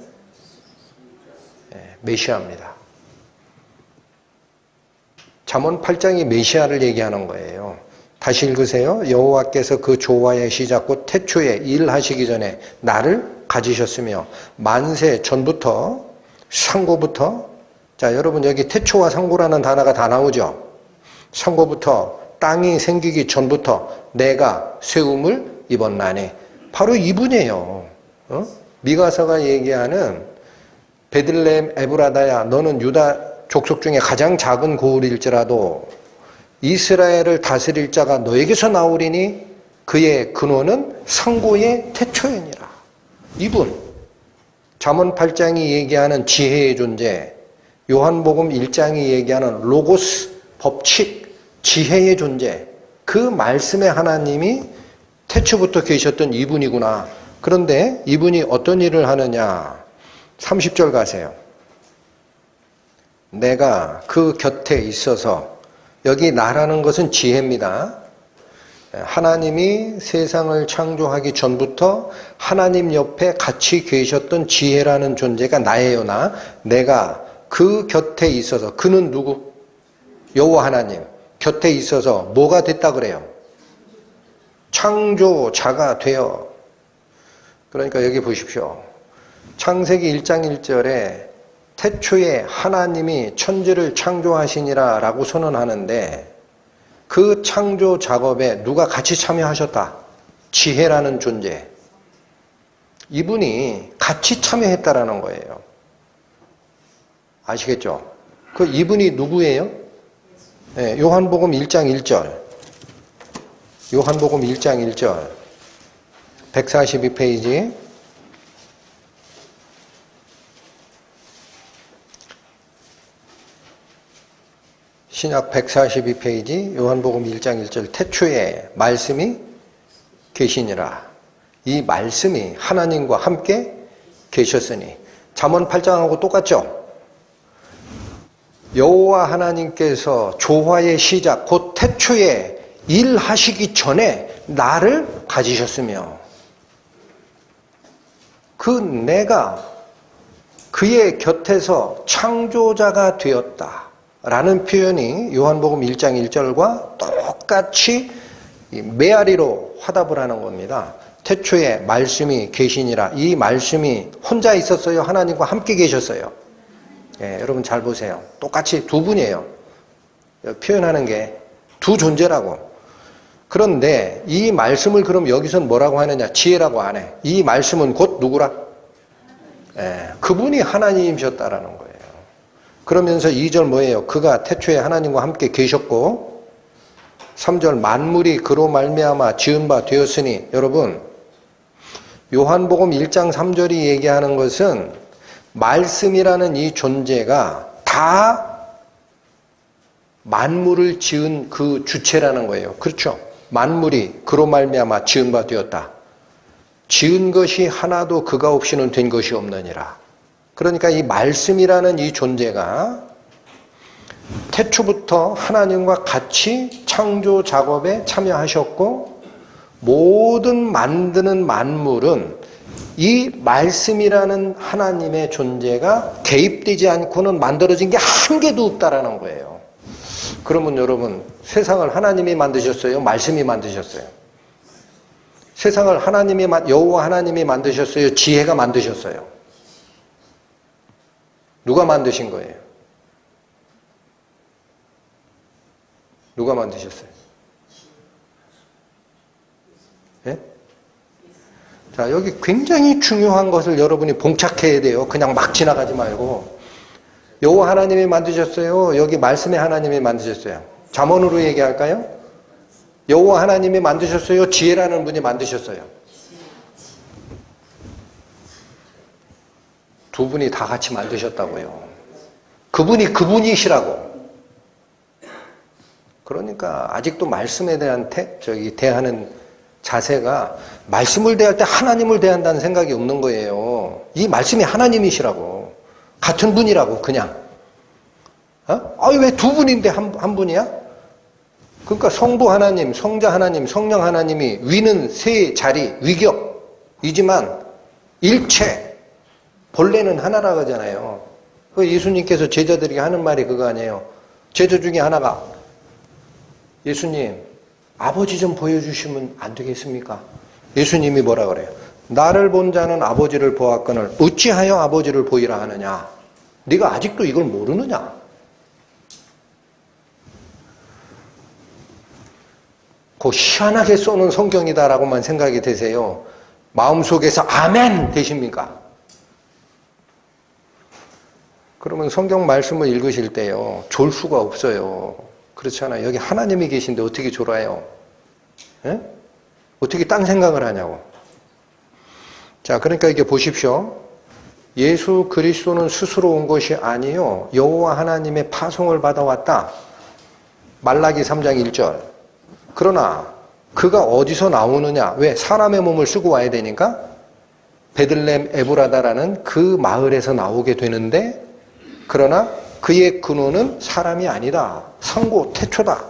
메시아입니다. 잠언 8장이 메시아를 얘기하는 거예요. 다시 읽으세요. 여호와께서 그 조화의 시작 곧 태초에 일하시기 전에 나를 가지셨으며 만세 전부터 상고부터 자, 여러분 여기 태초와 상고라는 단어가 다 나오죠. 상고부터 땅이 생기기 전부터 내가 세움을 입었나니. 바로 이분이에요. 미가서가 얘기하는 베들레헴 에브라다야, 너는 유다 족속 중에 가장 작은 고을일지라도 이스라엘을 다스릴 자가 너에게서 나오리니 그의 근원은 상고의 태초이니라. 이분. 잠언 8장이 얘기하는 지혜의 존재, 요한복음 1장이 얘기하는 로고스, 법칙, 지혜의 존재, 그 말씀의 하나님이 태초부터 계셨던 이분이구나. 그런데 이분이 어떤 일을 하느냐. 30절 가세요. 내가 그 곁에 있어서, 여기 나라는 것은 지혜입니다. 하나님이 세상을 창조하기 전부터 하나님 옆에 같이 계셨던 지혜라는 존재가 나예요. 내가 그 곁에 있어서, 그는 누구? 여호와 하나님 곁에 있어서 뭐가 됐다 그래요? 창조자가 되어. 그러니까 여기 보십시오. 창세기 1장 1절에 태초에 하나님이 천지를 창조하시니라 라고 선언하는데, 그 창조 작업에 누가 같이 참여하셨다? 지혜라는 존재. 이분이 같이 참여했다라는 거예요. 아시겠죠? 그 이분이 누구예요? 네, 요한복음 1장 1절. 요한복음 1장 1절. 142페이지. 신약 142페이지 요한복음 1장 1절. 태초에 말씀이 계시니라. 이 말씀이 하나님과 함께 계셨으니. 잠언 8장하고 똑같죠? 여호와 하나님께서 조화의 시작, 곧 태초에 일하시기 전에 나를 가지셨으며, 그 내가 그의 곁에서 창조자가 되었다 라는 표현이 요한복음 1장 1절과 똑같이 메아리로 화답을 하는 겁니다. 태초에 말씀이 계시니라. 이 말씀이 혼자 있었어요? 하나님과 함께 계셨어요? 예, 여러분 잘 보세요. 똑같이 두 분이에요. 표현하는 게 두 존재라고. 그런데 이 말씀을 그럼 여기서는 뭐라고 하느냐? 지혜라고 안 해. 이 말씀은 곧 누구라? 예, 그분이 하나님이셨다라는 거예요. 그러면서 2절 뭐예요? 그가 태초에 하나님과 함께 계셨고, 3절 만물이 그로 말미암아 지은 바 되었으니. 여러분, 요한복음 1장 3절이 얘기하는 것은 말씀이라는 이 존재가 다 만물을 지은 그 주체라는 거예요. 그렇죠? 만물이 그로 말미암아 지은 바 되었다. 지은 것이 하나도 그가 없이는 된 것이 없느니라. 그러니까 이 말씀이라는 이 존재가 태초부터 하나님과 같이 창조 작업에 참여하셨고, 모든 만드는 만물은 이 말씀이라는 하나님의 존재가 개입되지 않고는 만들어진 게 한 개도 없다라는 거예요. 그러면 여러분, 세상을 하나님이 만드셨어요? 말씀이 만드셨어요? 세상을 여호와 하나님이 만드셨어요? 지혜가 만드셨어요? 누가 만드신 거예요? 누가 만드셨어요? 예? 자, 여기 굉장히 중요한 것을 여러분이 봉착해야 돼요. 그냥 막 지나가지 말고. 여호와 하나님이 만드셨어요? 여기 말씀의 하나님이 만드셨어요? 잠언으로 얘기할까요? 여호와 하나님이 만드셨어요? 지혜라는 분이 만드셨어요? 두 분이 다 같이 만드셨다고요. 그분이 그분이시라고. 그러니까 아직도 말씀에 대한 대하는 자세가, 말씀을 대할 때 하나님을 대한다는 생각이 없는 거예요. 이 말씀이 하나님이시라고. 같은 분이라고, 그냥. 왜 두 분인데 한 분이야? 그러니까 성부 하나님, 성자 하나님, 성령 하나님이 위는 세 자리, 위격이지만 일체, 본래는 하나라고 하잖아요. 그 예수님께서 제자들에게 하는 말이 그거 아니에요. 제자 중에 하나가, 예수님, 아버지 좀 보여주시면 안 되겠습니까? 예수님이 뭐라 그래요? 나를 본 자는 아버지를 보았거늘 어찌하여 아버지를 보이라 하느냐? 네가 아직도 이걸 모르느냐? 그 희한하게 쏘는 성경이다라고만 생각이 되세요. 마음속에서 아멘 되십니까? 그러면 성경 말씀을 읽으실 때요, 졸 수가 없어요. 그렇잖아요. 여기 하나님이 계신데 어떻게 졸아요? 예? 어떻게 딴 생각을 하냐고. 자, 그러니까 이게 보십시오. 예수 그리스도는 스스로 온 것이 아니요 여호와 하나님의 파송을 받아왔다. 말라기 3장 1절. 그러나 그가 어디서 나오느냐? 왜? 사람의 몸을 쓰고 와야 되니까 베들레헴 에브라다라는 그 마을에서 나오게 되는데, 그러나 그의 근원은 사람이 아니다. 상고 태초다.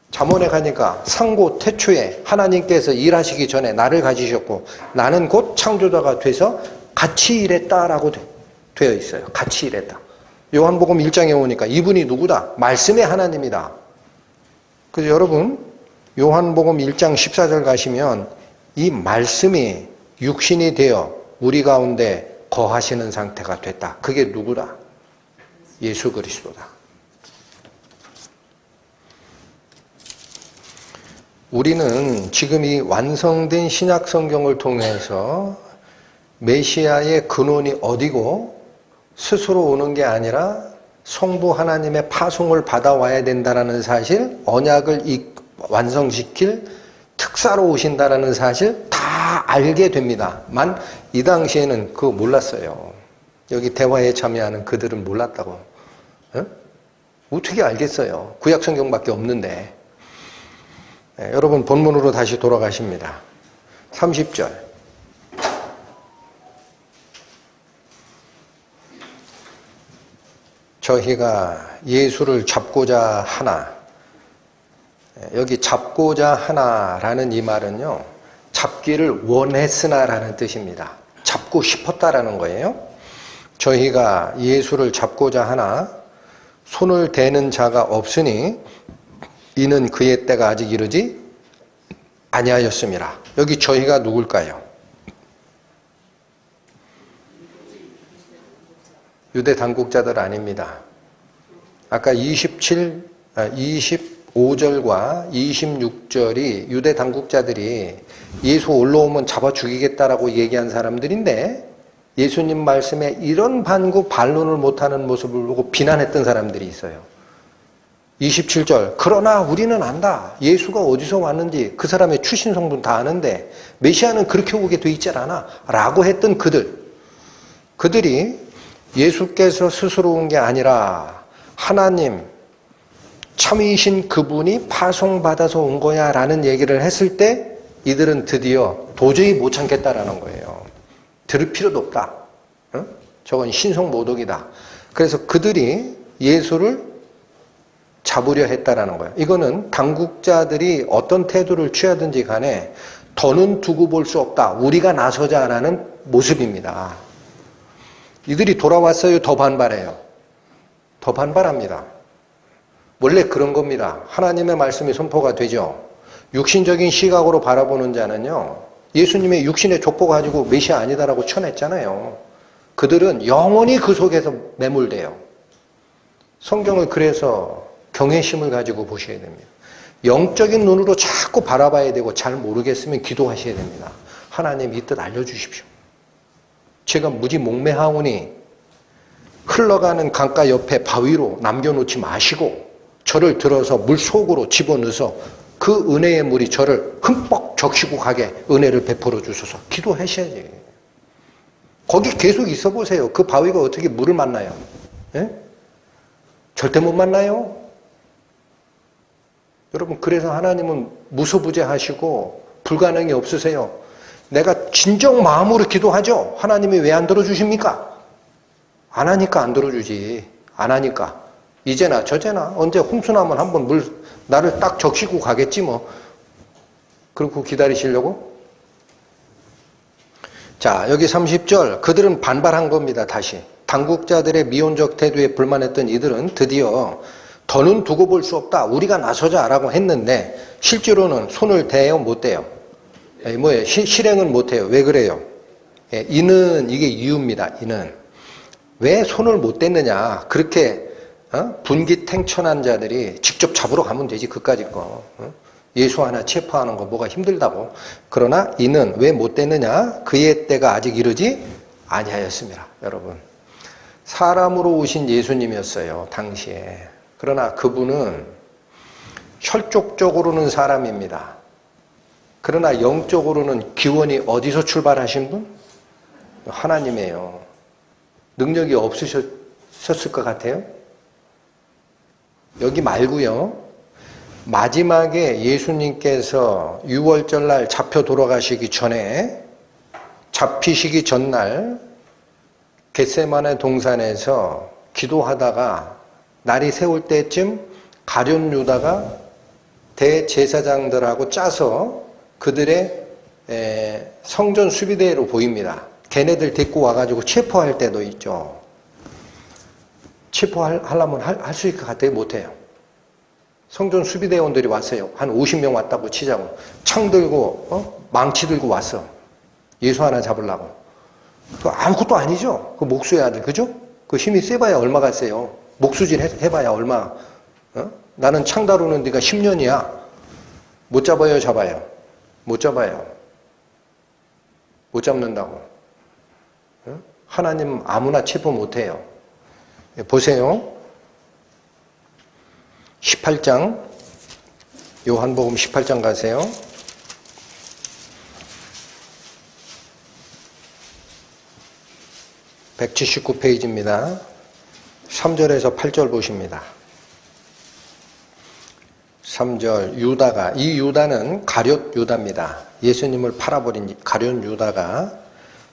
잠언에 가니까 상고 태초에 하나님께서 일하시기 전에 나를 가지셨고 나는 곧 창조자가 돼서 같이 일했다라고 되어 있어요. 같이 일했다. 요한복음 1장에 오니까 이분이 누구다? 말씀의 하나님이다. 그래서 여러분 요한복음 1장 14절 가시면 이 말씀이 육신이 되어 우리 가운데 거하시는 상태가 됐다. 그게 누구다? 예수 그리스도다. 우리는 지금 이 완성된 신약 성경을 통해서 메시아의 근원이 어디고 스스로 오는 게 아니라 성부 하나님의 파송을 받아와야 된다는 사실, 언약을 완성시킬 특사로 오신다는 사실 다 알게 됩니다만 이 당시에는 그거 몰랐어요. 여기 대화에 참여하는 그들은 몰랐다고. 에? 어떻게 알겠어요? 구약 성경밖에 없는데. 네, 여러분 본문으로 다시 돌아가십니다. 30절. 저희가 예수를 잡고자 하나. 여기 잡고자 하나라는 이 말은요, 잡기를 원했으나라는 뜻입니다. 잡고 싶었다라는 거예요. 저희가 예수를 잡고자 하나 손을 대는 자가 없으니 이는 그의 때가 아직 이르지 아니하였음이라. 여기 저희가 누굴까요? 유대 당국자들 아닙니다. 아까 25절과 26절이 유대 당국자들이 예수 올라오면 잡아 죽이겠다라고 얘기한 사람들인데, 예수님 말씀에 이런 반구 반론을 못하는 모습을 보고 비난했던 사람들이 있어요. 27절. 그러나 우리는 안다. 예수가 어디서 왔는지 그 사람의 출신 성분 다 아는데 메시아는 그렇게 오게 돼 있지 않아? 라고 했던 그들이 예수께서 스스로 온 게 아니라 하나님 참이신 그분이 파송받아서 온 거야 라는 얘기를 했을 때 이들은 드디어 도저히 못 참겠다라는 거예요. 들을 필요도 없다. 저건 신성모독이다. 그래서 그들이 예수를 잡으려 했다라는 거예요. 이거는 당국자들이 어떤 태도를 취하든지 간에 더는 두고 볼 수 없다. 우리가 나서자라는 모습입니다. 이들이 돌아왔어요? 더 반발해요? 더 반발합니다. 원래 그런 겁니다. 하나님의 말씀이 선포가 되죠. 육신적인 시각으로 바라보는 자는요, 예수님의 육신의 족보 가지고 메시아 아니다라고 쳐냈잖아요. 그들은 영원히 그 속에서 매몰돼요. 성경을 그래서 경외심을 가지고 보셔야 됩니다. 영적인 눈으로 자꾸 바라봐야 되고 잘 모르겠으면 기도하셔야 됩니다. 하나님 이 뜻 알려주십시오. 제가 무지 목매하오니 흘러가는 강가 옆에 바위로 남겨놓지 마시고 저를 들어서 물 속으로 집어넣어서 그 은혜의 물이 저를 흠뻑 적시고 가게 은혜를 베풀어 주소서. 기도하셔야지. 거기 계속 있어 보세요. 그 바위가 어떻게 물을 만나요? 예? 절대 못 만나요. 여러분, 그래서 하나님은 무소부재하시고 불가능이 없으세요. 내가 진정 마음으로 기도하죠. 하나님이 왜 안 들어주십니까? 안 하니까 안 들어주지. 안 하니까. 이제나 저제나 언제 홍수나면 한번 나를 딱 적시고 가겠지 뭐. 그렇고 기다리시려고? 자, 여기 30절. 그들은 반발한 겁니다. 다시. 당국자들의 미온적 태도에 불만했던 이들은 드디어 더는 두고 볼 수 없다. 우리가 나서자라고 했는데 실제로는 손을 대요? 못 대요? 실행은 못 해요. 왜 그래요? 이는 이게 이유입니다. 이는 왜 손을 못 댔느냐. 그렇게 분기탱천한 자들이 직접 잡으러 가면 되지. 그까짓 거. 예수 하나 체포하는 거 뭐가 힘들다고. 그러나 이는 왜 못 댔느냐. 그의 때가 아직 이르지 아니하였습니다. 여러분, 사람으로 오신 예수님이었어요, 당시에. 그러나 그분은 혈족적으로는 사람입니다. 그러나 영적으로는 기원이 어디서 출발하신 분? 하나님이에요. 능력이 없으셨을 것 같아요? 여기 말고요. 마지막에 예수님께서 유월절날 잡혀 돌아가시기 전에, 잡히시기 전날 겟세마네 동산에서 기도하다가 날이 새울 때쯤 가룟 유다가 대제사장들하고 짜서 그들의 성전 수비대로 보입니다. 걔네들 데리고 와가지고 체포할 때도 있죠. 체포하려면 할 수 있을 것 같아요? 못해요. 성전 수비대원들이 왔어요. 한 50명 왔다고 치자고. 창 들고 망치 들고 왔어. 예수 하나 잡으려고. 그 아무것도 아니죠. 그 목수의 아들, 그죠? 그 힘이 세봐야 얼마가 세요. 목수질 해봐야 얼마. 나는 창 다루는 데가 10년이야. 못 잡아요, 잡아요? 못 잡아요. 못 잡는다고. 하나님 아무나 체포 못해요. 보세요. 18장, 요한복음 18장 가세요. (179페이지입니다) 3절에서 8절 보십니다. 3절, 유다가, 이 유다는 가룟 유다입니다. 예수님을 팔아버린 가룟 유다가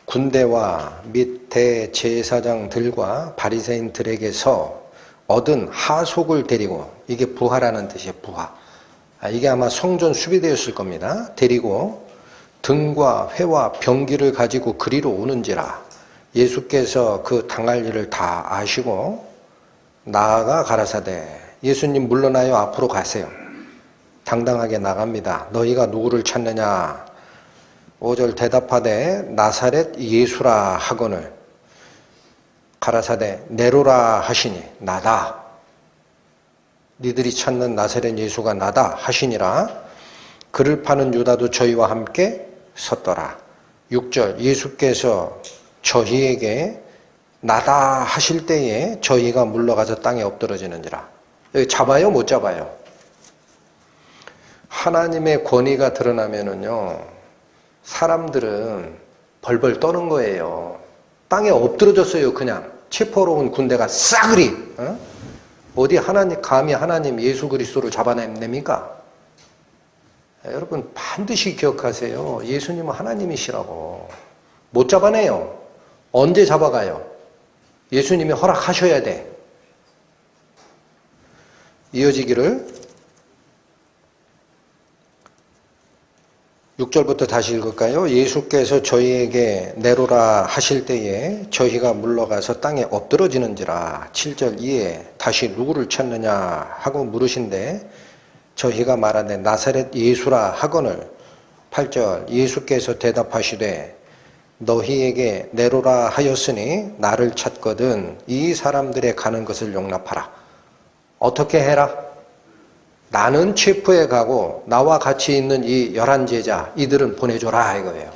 군대와 및 대제사장들과 바리새인들에게서 얻은 하속을 데리고, 이게 부하라는 뜻이에요. 부하. 이게 아마 성전 수비대였을 겁니다. 데리고 등과 회와 병기를 가지고 그리로 오는지라. 예수께서 그 당할 일을 다 아시고 나아가 가라사대, 예수님 물러나요, 앞으로 가세요. 당당하게 나갑니다. 너희가 누구를 찾느냐. 5절, 대답하되 나사렛 예수라 하거늘 가라사대 네로라 하시니 나다. 니들이 찾는 나사렛 예수가 나다 하시니라. 그를 파는 유다도 저희와 함께 섰더라. 6절, 예수께서 저희에게 나다 하실 때에 저희가 물러가서 땅에 엎드러지는지라. 여기 잡아요, 못 잡아요? 하나님의 권위가 드러나면은요, 사람들은 벌벌 떠는 거예요. 땅에 엎드러졌어요. 그냥 체포로 온 군대가 싸그리. 어디 하나님, 감히 하나님 예수 그리스도를 잡아냅니까? 여러분 반드시 기억하세요. 예수님은 하나님이시라고. 못 잡아내요. 언제 잡아가요? 예수님이 허락하셔야 돼. 이어지기를 6절부터 다시 읽을까요? 예수께서 저희에게 내로라 하실 때에 저희가 물러가서 땅에 엎드러지는지라. 7절, 이에 다시 누구를 찾느냐 하고 물으신데 저희가 말하되 나사렛 예수라 하거늘. 8절, 예수께서 대답하시되 너희에게 내로라 하였으니 나를 찾거든 이 사람들의 가는 것을 용납하라. 어떻게 해라? 나는 체포해 가고 나와 같이 있는 이 11제자 이들은 보내줘라 이거예요.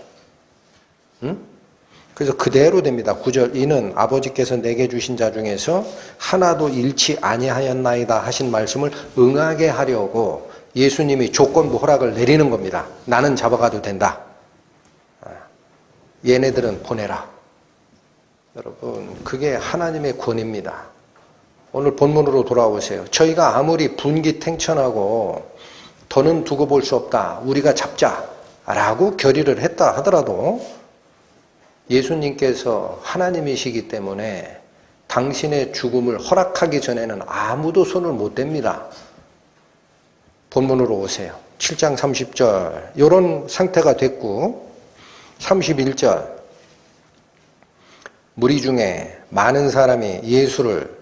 응? 그래서 그대로 됩니다. 9절, 이는 아버지께서 내게 주신 자 중에서 하나도 잃지 아니하였나이다 하신 말씀을 응하게 하려고 예수님이 조건부 허락을 내리는 겁니다. 나는 잡아가도 된다. 얘네들은 보내라. 여러분, 그게 하나님의 권위입니다. 오늘 본문으로 돌아오세요. 저희가 아무리 분기탱천하고 더는 두고 볼 수 없다, 우리가 잡자라고 결의를 했다 하더라도 예수님께서 하나님이시기 때문에 당신의 죽음을 허락하기 전에는 아무도 손을 못 댑니다. 본문으로 오세요. 7장 30절 이런 상태가 됐고 31절, 무리 중에 많은 사람이 예수를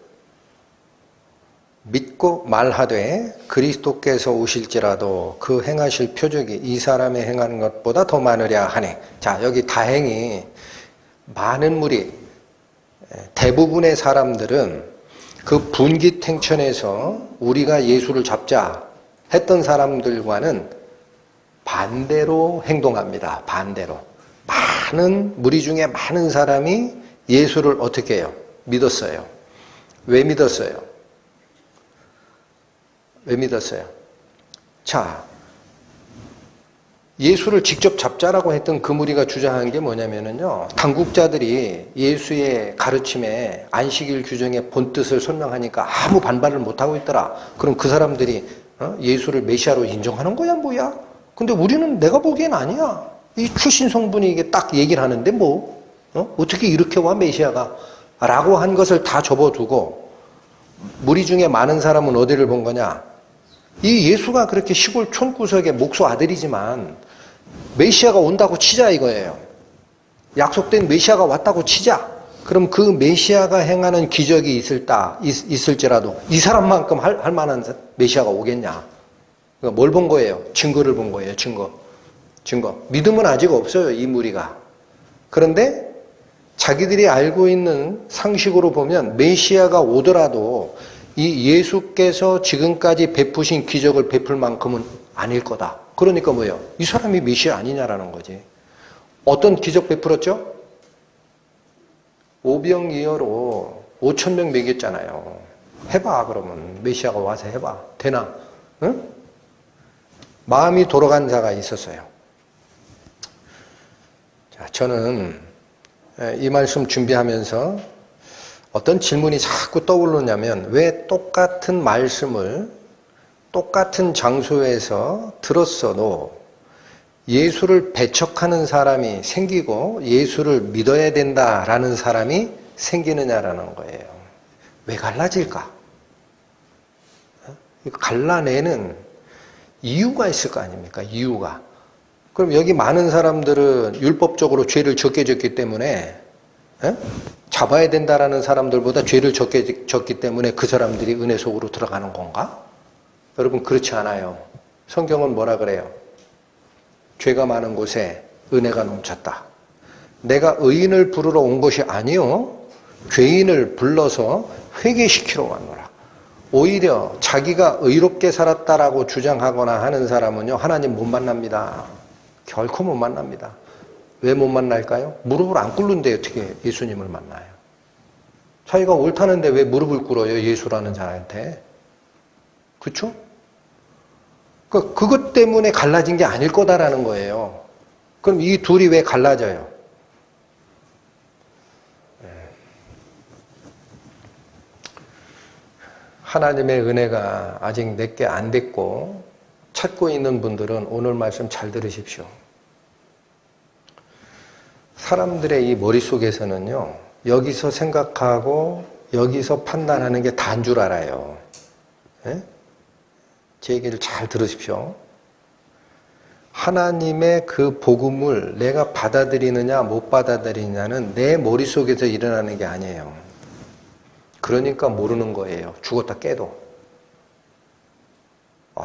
믿고 말하되 그리스도께서 오실지라도 그 행하실 표적이 이 사람의 행하는 것보다 더 많으랴 하네. 자, 여기 다행히 많은 무리, 대부분의 사람들은 그 분기탱천에서 우리가 예수를 잡자 했던 사람들과는 반대로 행동합니다. 반대로. 무리 중에 많은 사람이 예수를 어떻게 해요? 믿었어요. 왜 믿었어요? 왜 믿었어요? 자, 예수를 직접 잡자라고 했던 그 무리가 주장한 게 뭐냐면요. 당국자들이 예수의 가르침에 안식일 규정의 본뜻을 설명하니까 아무 반발을 못하고 있더라. 그럼 그 사람들이 예수를 메시아로 인정하는 거야 뭐야? 근데 우리는 내가 보기엔 아니야. 이 출신 성분이 이게 딱 얘기를 하는데 뭐 어떻게 이렇게 와 메시아가? 라고 한 것을 다 접어두고 무리 중에 많은 사람은 어디를 본 거냐? 이 예수가 그렇게 시골 촌구석의 목소 아들이지만 메시아가 온다고 치자 이거예요. 약속된 메시아가 왔다고 치자. 그럼 그 메시아가 행하는 기적이 있을지라도 이 사람만큼 할 만한 메시아가 오겠냐? 그러니까 뭘 본 거예요? 증거를 본 거예요. 증거. 믿음은 아직 없어요. 이 무리가. 그런데 자기들이 알고 있는 상식으로 보면 메시아가 오더라도 이 예수께서 지금까지 베푸신 기적을 베풀 만큼은 아닐 거다. 그러니까 뭐예요? 이 사람이 메시아 아니냐라는 거지. 어떤 기적 베풀었죠? 오병이어로 5,000명 먹였잖아요. 해봐 그러면. 메시아가 와서 해봐. 되나? 응? 마음이 돌아간 자가 있었어요. 자, 저는 이 말씀 준비하면서 어떤 질문이 자꾸 떠오르냐면 왜 똑같은 말씀을 똑같은 장소에서 들었어도 예수를 배척하는 사람이 생기고 예수를 믿어야 된다라는 사람이 생기느냐라는 거예요. 왜 갈라질까? 갈라내는 이유가 있을 거 아닙니까? 이유가. 그럼 여기 많은 사람들은 율법적으로 죄를 적게 졌기 때문에 잡아야 된다라는 사람들보다 죄를 적게 졌기 때문에 그 사람들이 은혜 속으로 들어가는 건가? 여러분 그렇지 않아요. 성경은 뭐라 그래요? 죄가 많은 곳에 은혜가 넘쳤다. 내가 의인을 부르러 온 것이 아니요 죄인을 불러서 회개시키러 왔노라. 오히려 자기가 의롭게 살았다라고 주장하거나 하는 사람은요 하나님 못 만납니다. 결코 못 만납니다. 왜 못 만날까요? 무릎을 안 꿇는데 어떻게 예수님을 만나요? 자기가 옳다는데 왜 무릎을 꿇어요? 예수라는 자한테. 그렇죠? 그것 때문에 갈라진 게 아닐 거다라는 거예요. 그럼 이 둘이 왜 갈라져요? 하나님의 은혜가 아직 내게 안 됐고 찾고 있는 분들은 오늘 말씀 잘 들으십시오. 사람들의 이 머릿속에서는요, 여기서 생각하고 여기서 판단하는 게 다인 줄 알아요. 예? 제 얘기를 잘 들으십시오. 하나님의 그 복음을 내가 받아들이느냐 못 받아들이느냐는 내 머릿속에서 일어나는 게 아니에요. 그러니까 모르는 거예요. 죽었다 깨도.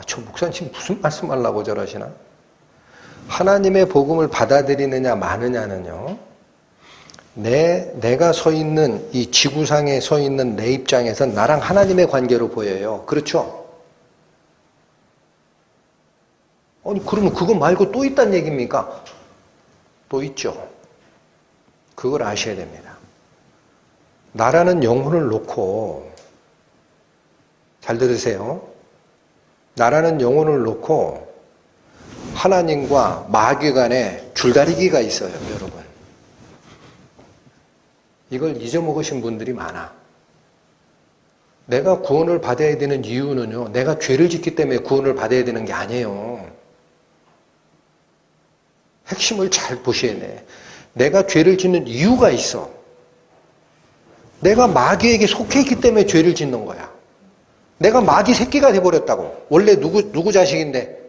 저 목사님 무슨 말씀하려고 저러시나? 하나님의 복음을 받아들이느냐 마느냐는요. 내가 서 있는 이 지구상에 서 있는 내 입장에서 나랑 하나님의 관계로 보여요. 그렇죠? 아니 그러면 그거 말고 또 있다는 얘기입니까? 또 있죠. 그걸 아셔야 됩니다. 나라는 영혼을 놓고 잘 들으세요. 나라는 영혼을 놓고 하나님과 마귀 간에 줄다리기가 있어요, 여러분. 이걸 잊어먹으신 분들이 많아. 내가 구원을 받아야 되는 이유는요, 내가 죄를 짓기 때문에 구원을 받아야 되는 게 아니에요. 핵심을 잘 보셔야 돼. 내가 죄를 짓는 이유가 있어. 내가 마귀에게 속해 있기 때문에 죄를 짓는 거야. 내가 마귀 새끼가 돼버렸다고. 원래 누구 자식인데?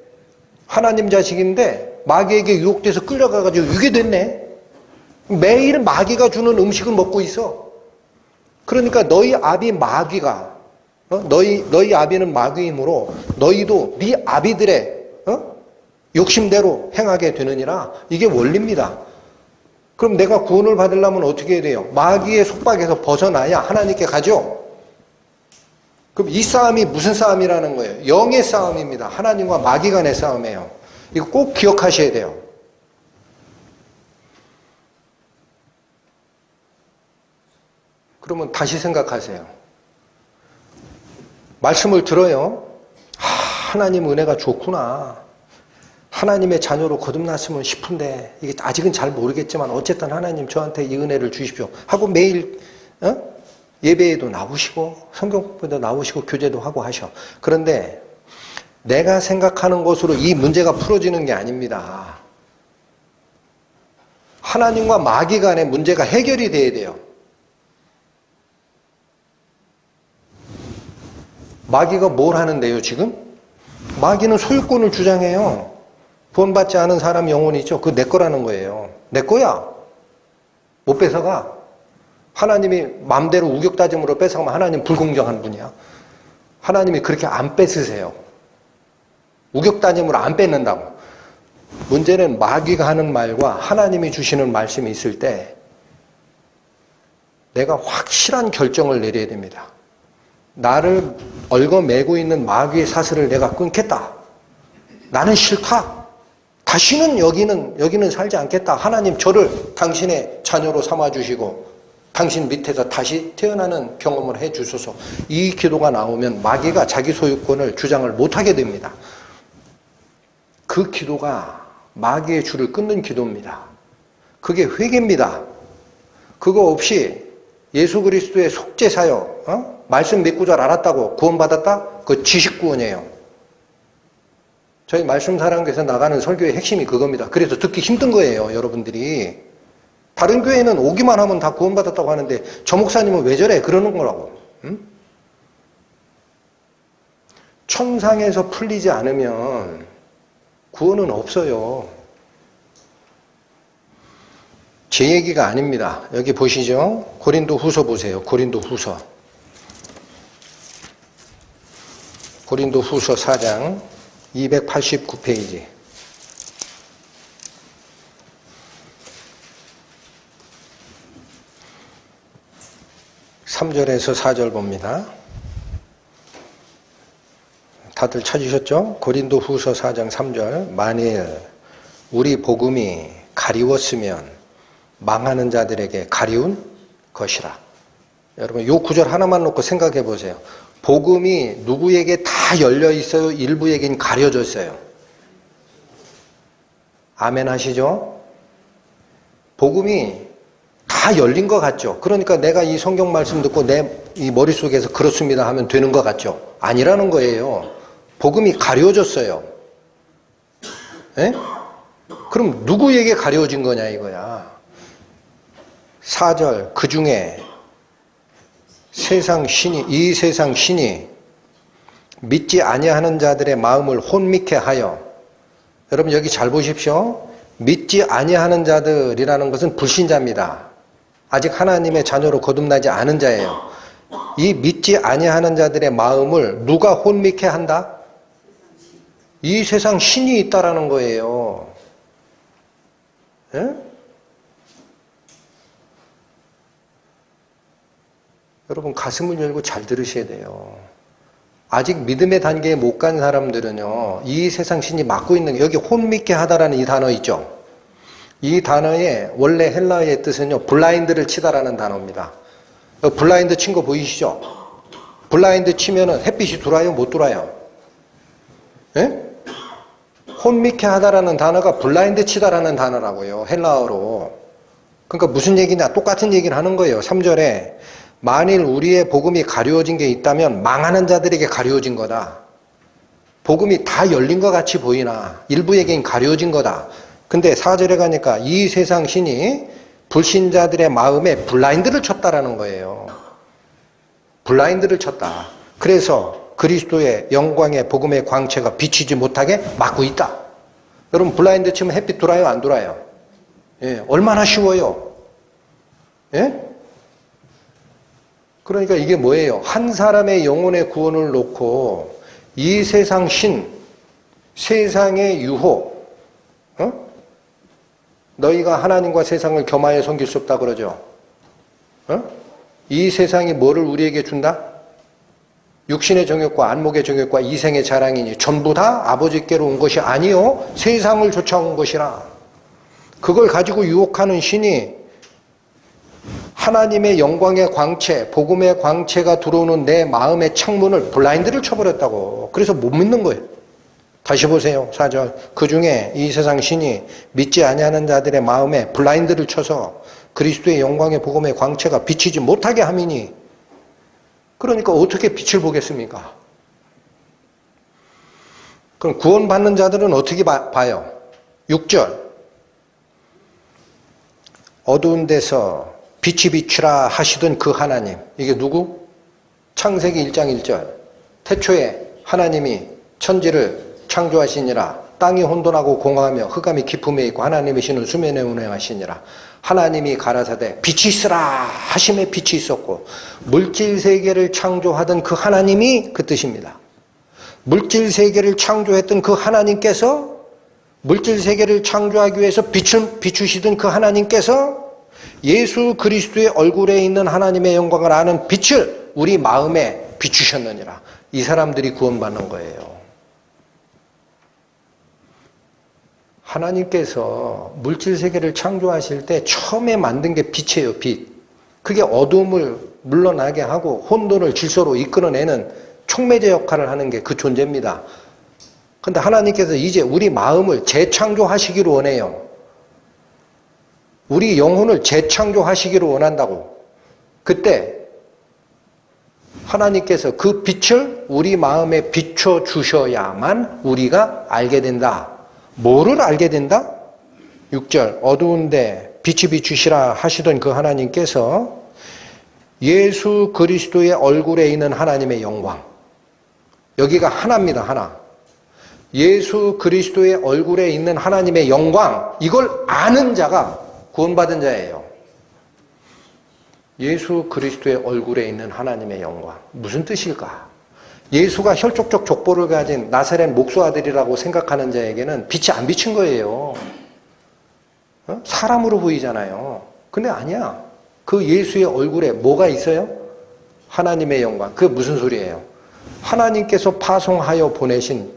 하나님 자식인데 마귀에게 유혹돼서 끌려가가지고 이게 됐네. 매일 마귀가 주는 음식을 먹고 있어. 그러니까 너희 아비 마귀가 너희 아비는 마귀이므로 너희도 네 아비들의 욕심대로 행하게 되느니라. 이게 원리입니다. 그럼 내가 구원을 받으려면 어떻게 해야 돼요? 마귀의 속박에서 벗어나야 하나님께 가죠. 그럼 이 싸움이 무슨 싸움이라는 거예요? 영의 싸움입니다. 하나님과 마귀 간의 싸움이에요. 이거 꼭 기억하셔야 돼요. 그러면 다시 생각하세요. 말씀을 들어요. 하나님 은혜가 좋구나. 하나님의 자녀로 거듭났으면 싶은데 이게 아직은 잘 모르겠지만 어쨌든 하나님 저한테 이 은혜를 주십시오 하고 매일 예배에도 나오시고 성경 공부에도 나오시고 교제도 하고 하셔. 그런데 내가 생각하는 것으로 이 문제가 풀어지는 게 아닙니다. 하나님과 마귀 간의 문제가 해결이 돼야 돼요. 마귀가 뭘 하는데요, 지금? 마귀는 소유권을 주장해요. 구원받지 않은 사람 영혼이죠. 그거 내 거라는 거예요. 내 거야. 못 뺏어가. 하나님이 마음대로 우격다짐으로 뺏어가면 하나님 불공정한 분이야. 하나님이 그렇게 안 뺏으세요. 우격다짐으로 안 뺏는다고. 문제는 마귀가 하는 말과 하나님이 주시는 말씀이 있을 때 내가 확실한 결정을 내려야 됩니다. 나를 얽어매고 있는 마귀의 사슬을 내가 끊겠다. 나는 싫다. 다시는 여기는 살지 않겠다. 하나님 저를 당신의 자녀로 삼아주시고 당신 밑에서 다시 태어나는 경험을 해주소서. 이 기도가 나오면 마귀가 자기 소유권을 주장을 못하게 됩니다. 그 기도가 마귀의 줄을 끊는 기도입니다. 그게 회개입니다. 그거 없이 예수 그리스도의 속죄사요. 말씀 믿고 잘 알았다고 구원받았다? 그거 지식구원이에요. 저희 말씀사랑교회에서 나가는 설교의 핵심이 그겁니다. 그래서 듣기 힘든 거예요, 여러분들이. 다른 교회는 오기만 하면 다 구원받았다고 하는데 저 목사님은 왜 저래? 그러는 거라고. 천상에서 풀리지 않으면 구원은 없어요. 제 얘기가 아닙니다. 여기 보시죠. 고린도 후서 보세요. 고린도 후서. 고린도 후서 4장 289페이지. (3절에서) (4절) 봅니다. 다들 찾으셨죠? 고린도 후서 4장 3절. 만일 우리 복음이 가리웠으면 망하는 자들에게 가리운 것이라. 여러분 이 구절 하나만 놓고 생각해 보세요. 복음이 누구에게 다 열려 있어요? 일부에겐 가려져 있어요. 아멘 하시죠? 복음이 다 열린 것 같죠? 그러니까 내가 이 성경 말씀 듣고 내 이 머릿속에서 그렇습니다 하면 되는 것 같죠? 아니라는 거예요. 복음이 가려졌어요. 에? 그럼 누구에게 가려진 거냐 이거야. 4절 그 중에 이 세상 신이 믿지 아니하는 자들의 마음을 혼미케 하여. 여러분 여기 잘 보십시오. 믿지 아니하는 자들이라는 것은 불신자입니다. 아직 하나님의 자녀로 거듭나지 않은 자예요. 이 믿지 아니하는 자들의 마음을 누가 혼미케 한다? 이 세상 신이 있다라는 거예요. 예? 여러분 가슴을 열고 잘 들으셔야 돼요. 아직 믿음의 단계에 못 간 사람들은요. 이 세상 신이 맡고 있는 게 여기 혼미케 하다라는 이 단어 있죠. 이 단어의 원래 헬라어의 뜻은요. 블라인드를 치다라는 단어입니다. 블라인드 친 거 보이시죠? 블라인드 치면은 햇빛이 들어와요? 못 들어와요? 예? 혼미케 하다라는 단어가 블라인드 치다라는 단어라고요. 헬라어로. 그러니까 무슨 얘기냐? 똑같은 얘기를 하는 거예요. 3절에 만일 우리의 복음이 가려워진 게 있다면 망하는 자들에게 가려워진 거다. 복음이 다 열린 것 같이 보이나 일부에겐 가려워진 거다. 근데 4절에 가니까 이 세상 신이 불신자들의 마음에 블라인드를 쳤다라는 거예요. 블라인드를 쳤다. 그래서 그리스도의 영광의 복음의 광채가 비치지 못하게 막고 있다. 여러분 블라인드 치면 햇빛 돌아요? 안 돌아요? 예, 얼마나 쉬워요? 예? 그러니까 이게 뭐예요? 한 사람의 영혼의 구원을 놓고 이 세상 신, 세상의 유혹, 너희가 하나님과 세상을 겸하여 섬길 수 없다 그러죠. 이 세상이 뭐를 우리에게 준다? 육신의 정욕과 안목의 정욕과 이생의 자랑이니 전부 다 아버지께로 온 것이 아니요 세상을 쫓아온 것이라. 그걸 가지고 유혹하는 신이 하나님의 영광의 광채, 복음의 광채가 들어오는 내 마음의 창문을 블라인드를 쳐버렸다고. 그래서 못 믿는 거예요. 다시 보세요. 4절. 그 중에 이 세상 신이 믿지 아니하는 자들의 마음에 블라인드를 쳐서 그리스도의 영광의 복음의 광채가 비치지 못하게 함이니. 그러니까 어떻게 빛을 보겠습니까? 그럼 구원받는 자들은 어떻게 봐요? 6절. 어두운 데서 빛이 비추라 하시던 그 하나님. 이게 누구? 창세기 1장 1절. 태초에 하나님이 천지를 창조하시니라. 땅이 혼돈하고 공허하며 흑암이 깊음에 있고 하나님의 신은 수면에 운행하시니라. 하나님이 가라사대 빛이 있으라 하심에 빛이 있었고 물질 세계를 창조하던 그 하나님이 그 뜻입니다. 물질 세계를 창조했던 그 하나님께서 물질 세계를 창조하기 위해서 빛을 비추시던 그 하나님께서 예수 그리스도의 얼굴에 있는 하나님의 영광을 아는 빛을 우리 마음에 비추셨느니라. 이 사람들이 구원받는 거예요. 하나님께서 물질 세계를 창조하실 때 처음에 만든 게 빛이에요. 빛. 그게 어둠을 물러나게 하고 혼돈을 질서로 이끌어내는 촉매제 역할을 하는 게 그 존재입니다. 그런데 하나님께서 이제 우리 마음을 재창조하시기를 원해요. 우리 영혼을 재창조하시기를 원한다고. 그때 하나님께서 그 빛을 우리 마음에 비춰주셔야만 우리가 알게 된다. 뭐를 알게 된다? 6절. 어두운데 빛이 비추시라 하시던 그 하나님께서 예수 그리스도의 얼굴에 있는 하나님의 영광. 여기가 하나입니다. 하나. 예수 그리스도의 얼굴에 있는 하나님의 영광. 이걸 아는 자가 구원받은 자예요. 예수 그리스도의 얼굴에 있는 하나님의 영광. 무슨 뜻일까? 예수가 혈족적 족보를 가진 나사렛 목수 아들이라고 생각하는 자에게는 빛이 안 비친 거예요. 사람으로 보이잖아요. 근데 아니야. 그 예수의 얼굴에 뭐가 있어요? 하나님의 영광. 그게 무슨 소리예요? 하나님께서 파송하여 보내신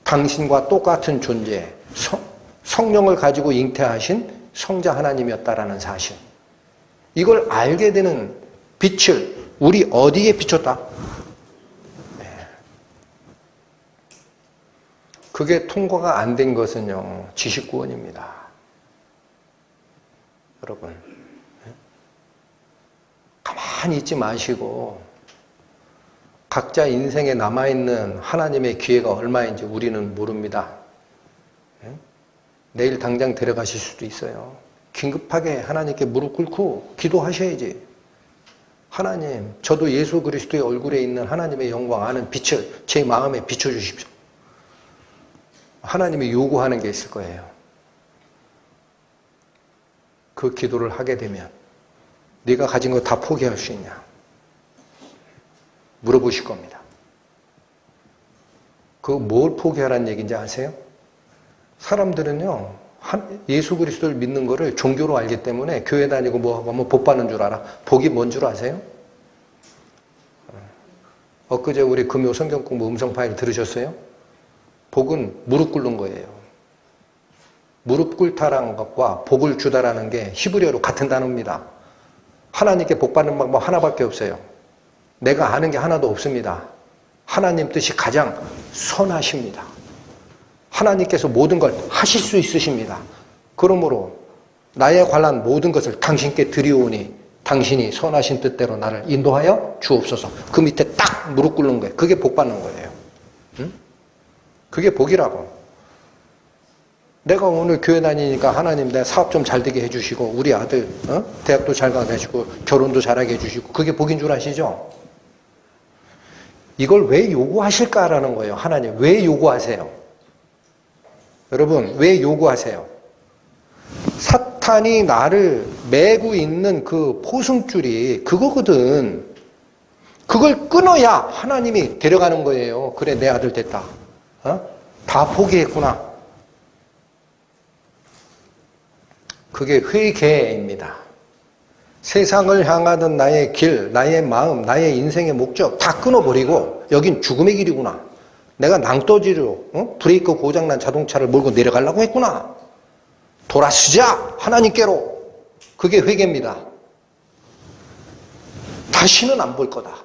당신과 똑같은 존재, 성령을 가지고 잉태하신 성자 하나님이었다라는 사실. 이걸 알게 되는 빛을 우리 어디에 비췄다? 그게 통과가 안 된 것은요, 지식구원입니다. 여러분, 가만히 있지 마시고 각자 인생에 남아있는 하나님의 기회가 얼마인지 우리는 모릅니다. 내일 당장 데려가실 수도 있어요. 긴급하게 하나님께 무릎 꿇고 기도하셔야지. 하나님, 저도 예수 그리스도의 얼굴에 있는 하나님의 영광 아는 빛을 제 마음에 비춰주십시오. 하나님이 요구하는 게 있을 거예요. 그 기도를 하게 되면 네가 가진 거 다 포기할 수 있냐? 물어보실 겁니다. 그 뭘 포기하라는 얘기인지 아세요? 사람들은요, 예수 그리스도를 믿는 거를 종교로 알기 때문에 교회 다니고 뭐 하면 복 받는 줄 알아. 복이 뭔 줄 아세요? 엊그제 우리 금요 성경 공부 음성 파일 들으셨어요? 복은 무릎 꿇는 거예요. 무릎 꿇다라는 것과 복을 주다라는 게 히브리어로 같은 단어입니다. 하나님께 복 받는 방법 하나밖에 없어요. 내가 아는 게 하나도 없습니다. 하나님 뜻이 가장 선하십니다. 하나님께서 모든 걸 하실 수 있으십니다. 그러므로 나에 관한 모든 것을 당신께 드리오니 당신이 선하신 뜻대로 나를 인도하여 주옵소서. 그 밑에 딱 무릎 꿇는 거예요. 그게 복 받는 거예요. 응? 그게 복이라고. 내가 오늘 교회 다니니까 하나님 내 사업 좀 잘 되게 해주시고 우리 아들 대학도 잘 가게 해주고 결혼도 잘하게 해주시고 그게 복인 줄 아시죠? 이걸 왜 요구하실까라는 거예요. 하나님 왜 요구하세요? 여러분 왜 요구하세요? 사탄이 나를 매고 있는 그 포승줄이 그거거든. 그걸 끊어야 하나님이 데려가는 거예요. 그래 내 아들 됐다. 다 포기했구나. 그게 회개입니다. 세상을 향하던 나의 길, 나의 마음, 나의 인생의 목적 다 끊어버리고 여긴 죽음의 길이구나. 내가 낭떠지로 브레이크 고장난 자동차를 몰고 내려가려고 했구나. 돌아서자 하나님께로. 그게 회개입니다. 다시는 안 볼 거다.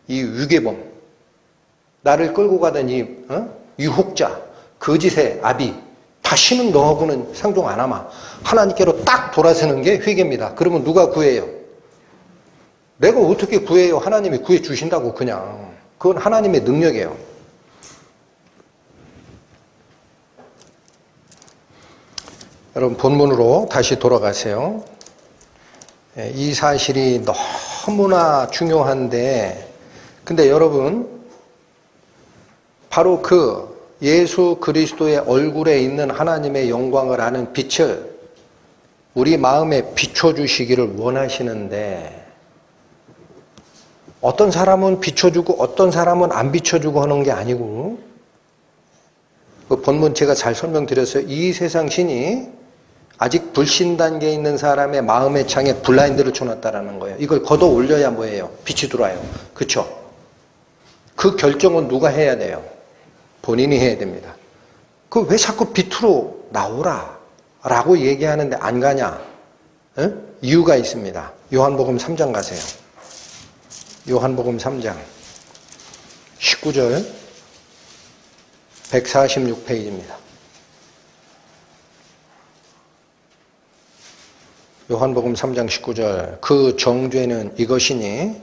이 위계범, 나를 끌고 가던 이 유혹자, 거짓의 아비, 다시는 너하고는 상종 안 하마. 하나님께로 딱 돌아서는 게 회개입니다. 그러면 누가 구해요? 내가 어떻게 구해요? 하나님이 구해 주신다고 그냥. 그건 하나님의 능력이에요. 여러분 본문으로 다시 돌아가세요. 이 사실이 너무나 중요한데 근데 여러분 바로 그 예수 그리스도의 얼굴에 있는 하나님의 영광을 아는 빛을 우리 마음에 비춰주시기를 원하시는데 어떤 사람은 비춰주고 어떤 사람은 안 비춰주고 하는 게 아니고 그 본문 제가 잘 설명드렸어요. 이 세상 신이 아직 불신 단계에 있는 사람의 마음의 창에 블라인드를 쳐놨다라는 거예요. 이걸 걷어 올려야 뭐예요? 빛이 들어와요. 그렇죠? 그 결정은 누가 해야 돼요? 본인이 해야 됩니다. 그 왜 자꾸 빛으로 나오라 라고 얘기하는데 안 가냐? 에? 이유가 있습니다. 요한복음 3장 가세요. 요한복음 3장 19절 146페이지입니다. 요한복음 3장 19절 그 정죄는 이것이니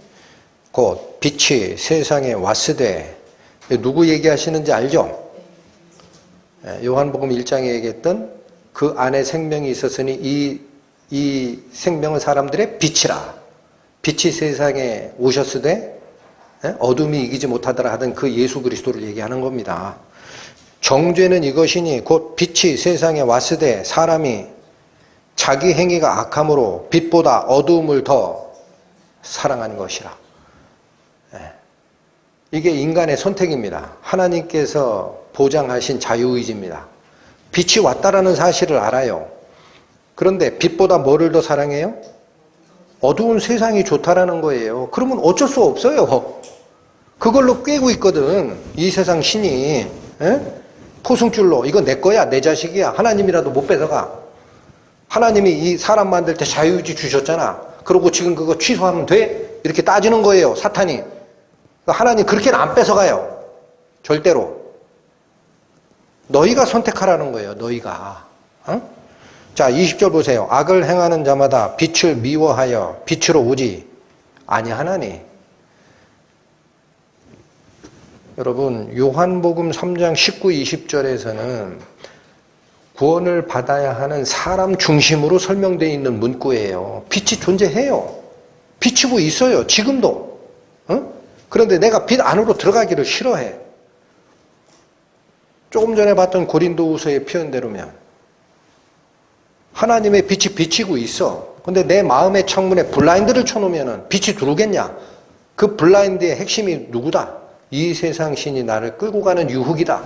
곧 빛이 세상에 왔으되 누구 얘기하시는지 알죠? 요한복음 1장에 얘기했던 그 안에 생명이 있었으니 이 생명은 사람들의 빛이라. 빛이 세상에 오셨으되 어둠이 이기지 못하더라 하던 그 예수 그리스도를 얘기하는 겁니다. 정죄는 이것이니 곧 빛이 세상에 왔으되 사람이 자기 행위가 악함으로 빛보다 어두움을 더 사랑하는 것이라. 이게 인간의 선택입니다. 하나님께서 보장하신 자유의지입니다. 빛이 왔다라는 사실을 알아요. 그런데 빛보다 뭐를 더 사랑해요? 어두운 세상이 좋다라는 거예요. 그러면 어쩔 수 없어요. 그걸로 꿰고 있거든. 이 세상 신이 포승줄로 이거 내 거야, 내 자식이야. 하나님이라도 못 뺏어가. 하나님이 이 사람 만들 때 자유의지 주셨잖아. 그러고 지금 그거 취소하면 돼? 이렇게 따지는 거예요, 사탄이. 하나님 그렇게는 안 뺏어가요. 절대로. 너희가 선택하라는 거예요, 너희가. 자, 20절 보세요. 악을 행하는 자마다 빛을 미워하여 빛으로 오지 아니하나니. 여러분, 요한복음 3장 19, 20절에서는 구원을 받아야 하는 사람 중심으로 설명되어 있는 문구예요. 빛이 존재해요. 비치고 있어요. 지금도. 그런데 내가 빛 안으로 들어가기를 싫어해. 조금 전에 봤던 고린도후서의 표현대로면 하나님의 빛이 비치고 있어. 근데 내 마음의 창문에 블라인드를 쳐놓으면 빛이 들어오겠냐? 그 블라인드의 핵심이 누구다? 이 세상 신이 나를 끌고 가는 유혹이다.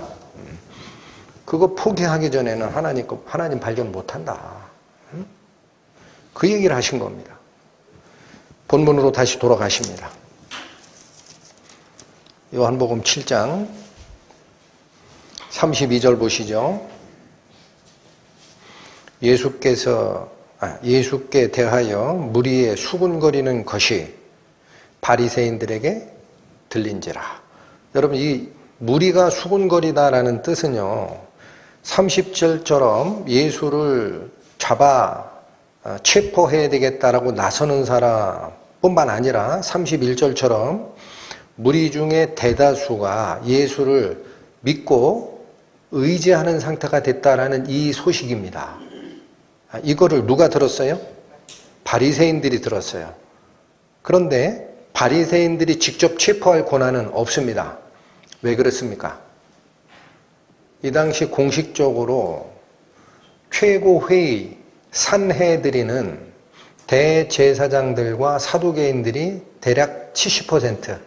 그거 포기하기 전에는 하나님 발견 못한다. 그 얘기를 하신 겁니다. 본문으로 다시 돌아가십니다. 요한복음 7장 32절 보시죠. 예수께 대하여 무리에 수군거리는 것이 바리새인들에게 들린지라. 여러분, 이 무리가 수군거리다라는 뜻은요, 30절처럼 예수를 잡아 체포해야 되겠다라고 나서는 사람뿐만 아니라 31절처럼 무리 중에 대다수가 예수를 믿고 의지하는 상태가 됐다라는 이 소식입니다. 이거를 누가 들었어요? 바리새인들이 들었어요. 그런데 바리새인들이 직접 체포할 권한은 없습니다. 왜 그렇습니까? 이 당시 공식적으로 최고회의, 산헤드린은 대제사장들과 사두개인들이 대략 70%,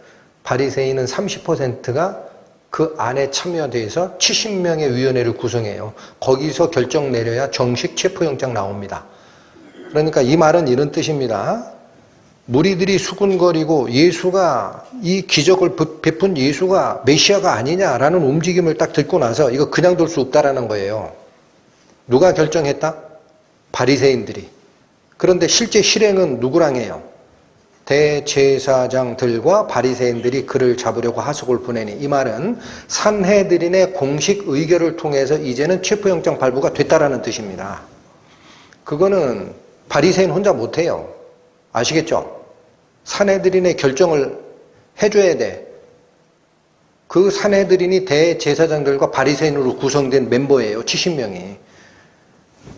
바리새인은 30%가 그 안에 참여돼서 70명의 위원회를 구성해요. 거기서 결정 내려야 정식 체포영장 나옵니다. 그러니까 이 말은 이런 뜻입니다. 무리들이 수군거리고 예수가 이 기적을 베푼 예수가 메시아가 아니냐라는 움직임을 딱 듣고 나서 이거 그냥 둘 수 없다라는 거예요. 누가 결정했다? 바리새인들이. 그런데 실제 실행은 누구랑 해요? 대제사장들과 바리새인들이 그를 잡으려고 하석을 보내니, 이 말은 산헤드린의 공식 의결을 통해서 이제는 체포영장 발부가 됐다라는 뜻입니다. 그거는 바리새인 혼자 못해요. 아시겠죠? 산헤드린의 결정을 해줘야 돼. 그 산헤드린이 대제사장들과 바리새인으로 구성된 멤버예요. 70명이.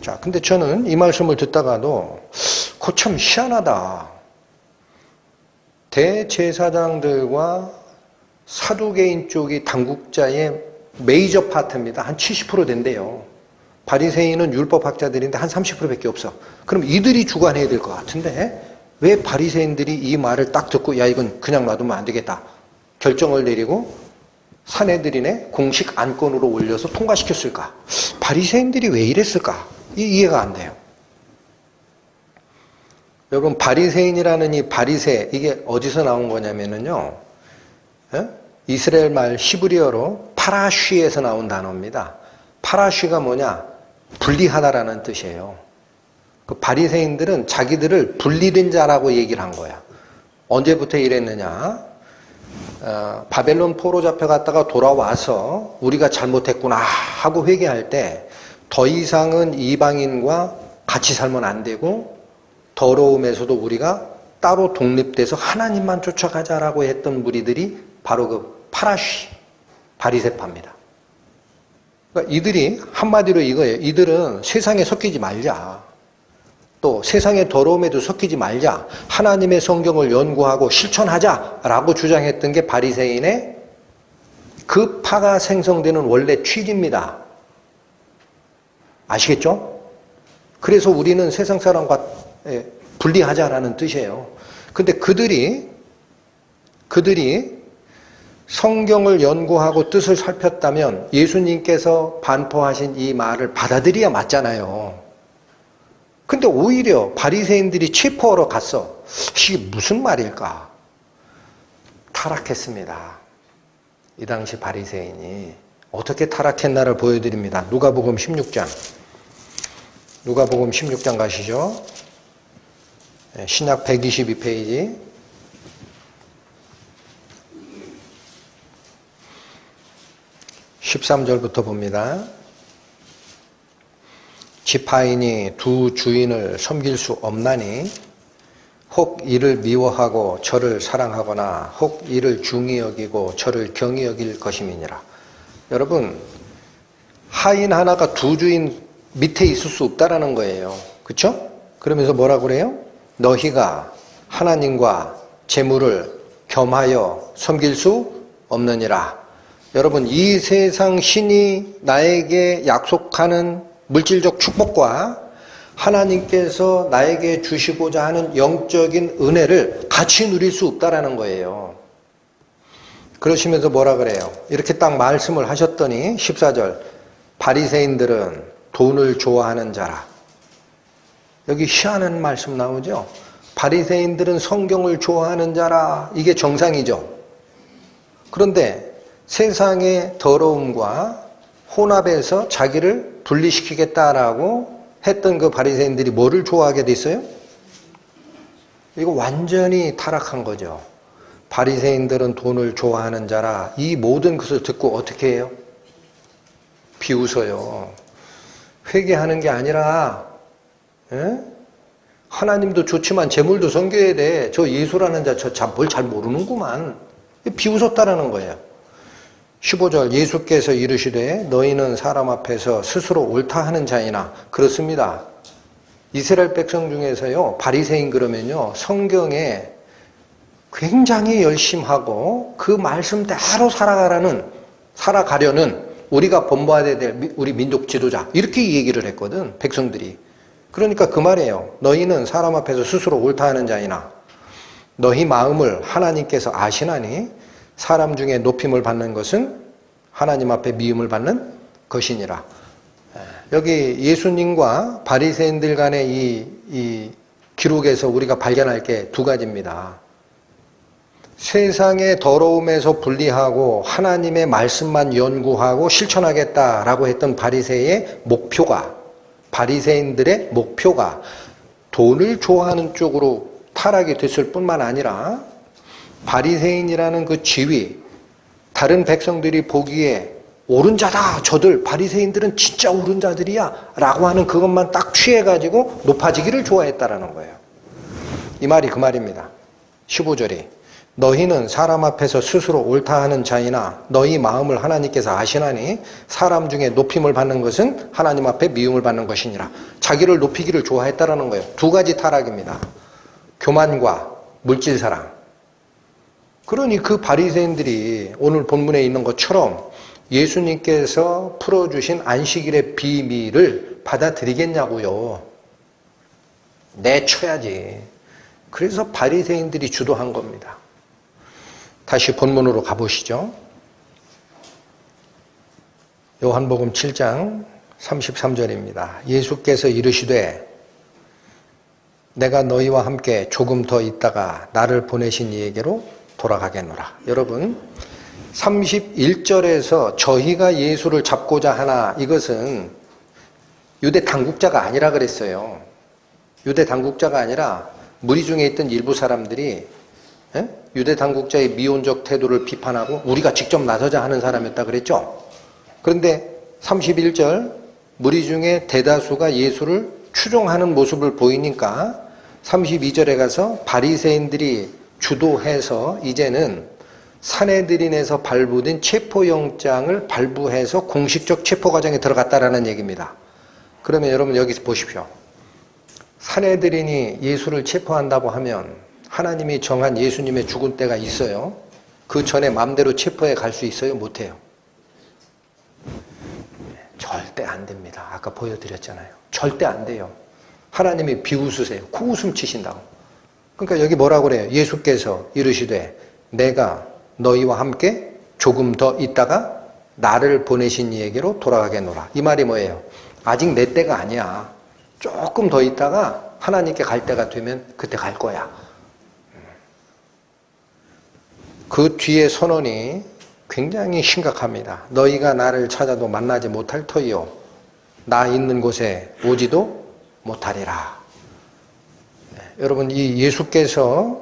자, 근데 저는 이 말씀을 듣다가도 그거 참 희한하다. 대제사장들과 사두개인 쪽이 당국자의 메이저 파트입니다. 한 70% 된대요. 바리새인은 율법학자들인데 한 30%밖에 없어. 그럼 이들이 주관해야 될 것 같은데 왜 바리새인들이 이 말을 딱 듣고 야 이건 그냥 놔두면 안 되겠다 결정을 내리고 산헤드린의 공식 안건으로 올려서 통과시켰을까? 바리새인들이 왜 이랬을까? 이해가 안 돼요. 여러분, 바리새인이라는 이 바리새, 이게 어디서 나온 거냐면요, 이스라엘 말 히브리어로 파라쉬에서 나온 단어입니다. 파라쉬가 뭐냐? 분리하다라는 뜻이에요. 그 바리새인들은 자기들을 분리된 자라고 얘기를 한 거야. 언제부터 이랬느냐? 바벨론 포로 잡혀갔다가 돌아와서 우리가 잘못했구나 하고 회개할 때 더 이상은 이방인과 같이 살면 안 되고 더러움에서도 우리가 따로 독립돼서 하나님만 쫓아가자라고 했던 무리들이 바로 그 파라쉬, 바리새파입니다. 그러니까 이들이 한마디로 이거예요. 이들은 세상에 섞이지 말자. 또 세상의 더러움에도 섞이지 말자. 하나님의 성경을 연구하고 실천하자라고 주장했던 게 바리새인의 그 파가 생성되는 원래 취지입니다. 아시겠죠? 그래서 우리는 세상 사람과 분리하자라는 뜻이에요. 근데 그들이 성경을 연구하고 뜻을 살폈다면 예수님께서 반포하신 이 말을 받아들여야 맞잖아요. 근데 오히려 바리새인들이 체포하러 갔어. 이게 무슨 말일까? 타락했습니다. 이 당시 바리새인이 어떻게 타락했나를 보여드립니다. 누가복음 16장. 누가복음 16장 가시죠. 신약 122페이지. 13절부터 봅니다. 지파인이 두 주인을 섬길 수 없나니 혹 이를 미워하고 저를 사랑하거나 혹 이를 중히 여기고 저를 경히 여길 것임이니라. 여러분, 하인 하나가 두 주인 밑에 있을 수 없다라는 거예요. 그렇죠? 그러면서 뭐라고 그래요? 너희가 하나님과 재물을 겸하여 섬길 수 없느니라. 여러분, 이 세상 신이 나에게 약속하는 물질적 축복과 하나님께서 나에게 주시고자 하는 영적인 은혜를 같이 누릴 수 없다라는 거예요. 그러시면서 뭐라 그래요? 이렇게 딱 말씀을 하셨더니 14절, 바리새인들은 돈을 좋아하는 자라. 여기 희한한 말씀 나오죠? 바리새인들은 성경을 좋아하는 자라. 이게 정상이죠. 그런데 세상의 더러움과 혼합에서 자기를 분리시키겠다라고 했던 그 바리새인들이 뭐를 좋아하게 됐어요? 이거 완전히 타락한 거죠. 바리새인들은 돈을 좋아하는 자라. 이 모든 것을 듣고 어떻게 해요? 비웃어요. 회개하는 게 아니라 하나님도 좋지만 재물도 섬겨야 돼. 저 예수라는 자 저 뭘 잘 모르는구만. 비웃었다라는 거예요. 15절, 예수께서 이르시되 너희는 사람 앞에서 스스로 옳다 하는 자이나. 그렇습니다. 이스라엘 백성 중에서요, 바리새인 그러면요, 성경에 굉장히 열심하고 그 말씀대로 살아가려는 우리가 본받아야 될 우리 민족 지도자, 이렇게 얘기를 했거든, 백성들이. 그러니까 그 말이에요. 너희는 사람 앞에서 스스로 옳다 하는 자이나 너희 마음을 하나님께서 아시나니 사람 중에 높임을 받는 것은 하나님 앞에 미움을 받는 것이니라. 여기 예수님과 바리새인들 간의 이 기록에서 우리가 발견할 게 두 가지입니다. 세상의 더러움에서 분리하고 하나님의 말씀만 연구하고 실천하겠다라고 했던 바리새인들의 목표가 돈을 좋아하는 쪽으로 타락이 됐을 뿐만 아니라 바리새인이라는 그 지위, 다른 백성들이 보기에 옳은 자다, 저들 바리새인들은 진짜 옳은 자들이야 라고 하는 그것만 딱 취해가지고 높아지기를 좋아했다라는 거예요. 이 말이 그 말입니다. 15절이 너희는 사람 앞에서 스스로 옳다 하는 자이나 너희 마음을 하나님께서 아시나니 사람 중에 높임을 받는 것은 하나님 앞에 미움을 받는 것이니라. 자기를 높이기를 좋아했다라는 거예요. 두 가지 타락입니다. 교만과 물질사랑. 그러니 그 바리새인들이 오늘 본문에 있는 것처럼 예수님께서 풀어주신 안식일의 비밀을 받아들이겠냐고요. 내쳐야지. 그래서 바리새인들이 주도한 겁니다. 다시 본문으로 가보시죠. 요한복음 7장 33절입니다. 예수께서 이르시되 내가 너희와 함께 조금 더 있다가 나를 보내신 이에게로 돌아가겠노라. 여러분 31절에서 저희가 예수를 잡고자 하나, 이것은 유대 당국자가 아니라 그랬어요. 유대 당국자가 아니라 무리 중에 있던 일부 사람들이 유대 당국자의 미온적 태도를 비판하고 우리가 직접 나서자 하는 사람이었다 그랬죠. 그런데 31절 무리 중에 대다수가 예수를 추종하는 모습을 보이니까 32절에 가서 바리새인들이 주도해서 이제는 산헤드린에서 발부된 체포영장을 발부해서 공식적 체포 과정에 들어갔다라는 얘기입니다. 그러면 여러분 여기서 보십시오. 산헤드린이 예수를 체포한다고 하면 하나님이 정한 예수님의 죽은 때가 있어요. 그 전에 마음대로 체포해 갈 수 있어요? 못해요? 절대 안 됩니다. 아까 보여드렸잖아요. 절대 안 돼요. 하나님이 비웃으세요. 코웃음 치신다고. 그러니까 여기 뭐라고 그래요? 예수께서 이르시되 내가 너희와 함께 조금 더 있다가 나를 보내신 이에게로 돌아가겠노라. 이 말이 뭐예요? 아직 내 때가 아니야. 조금 더 있다가 하나님께 갈 때가 되면 그때 갈 거야. 그 뒤에 선언이 굉장히 심각합니다. 너희가 나를 찾아도 만나지 못할 터이요 나 있는 곳에 오지도 못하리라. 여러분 이 예수께서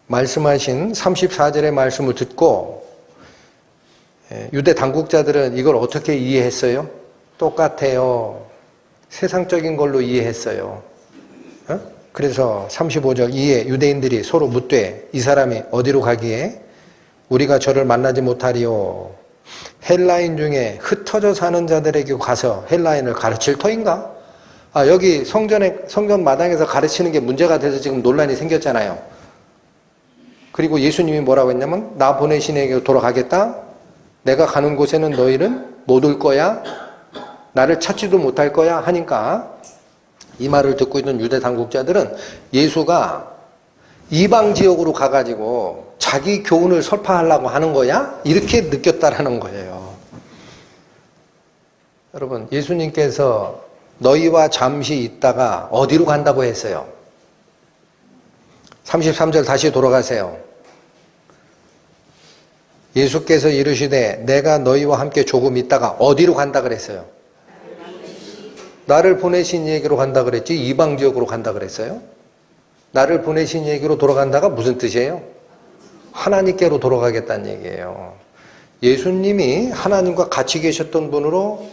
말씀하신 34절의 말씀을 듣고 유대 당국자들은 이걸 어떻게 이해했어요? 똑같아요. 세상적인 걸로 이해했어요. 그래서 35절 이에 유대인들이 서로 묻되 이 사람이 어디로 가기에 우리가 저를 만나지 못하리요. 헬라인 중에 흩어져 사는 자들에게 가서 헬라인을 가르칠 터인가? 여기 성전 마당에서 가르치는 게 문제가 돼서 지금 논란이 생겼잖아요. 그리고 예수님이 뭐라고 했냐면 나 보내신 에게 돌아가겠다. 내가 가는 곳에는 너희는 못 올 거야. 나를 찾지도 못할 거야 하니까 이 말을 듣고 있는 유대 당국자들은 예수가 이방 지역으로 가가지고 자기 교훈을 설파하려고 하는 거야? 이렇게 느꼈다라는 거예요. 여러분 예수님께서 너희와 잠시 있다가 어디로 간다고 했어요? 33절 다시 돌아가세요. 예수께서 이르시되 내가 너희와 함께 조금 있다가 어디로 간다 그랬어요? 나를 보내신 이에게로 간다 그랬지 이방 지역으로 간다 그랬어요? 나를 보내신 이에게로 돌아간다가 무슨 뜻이에요? 하나님께로 돌아가겠다는 얘기예요. 예수님이 하나님과 같이 계셨던 분으로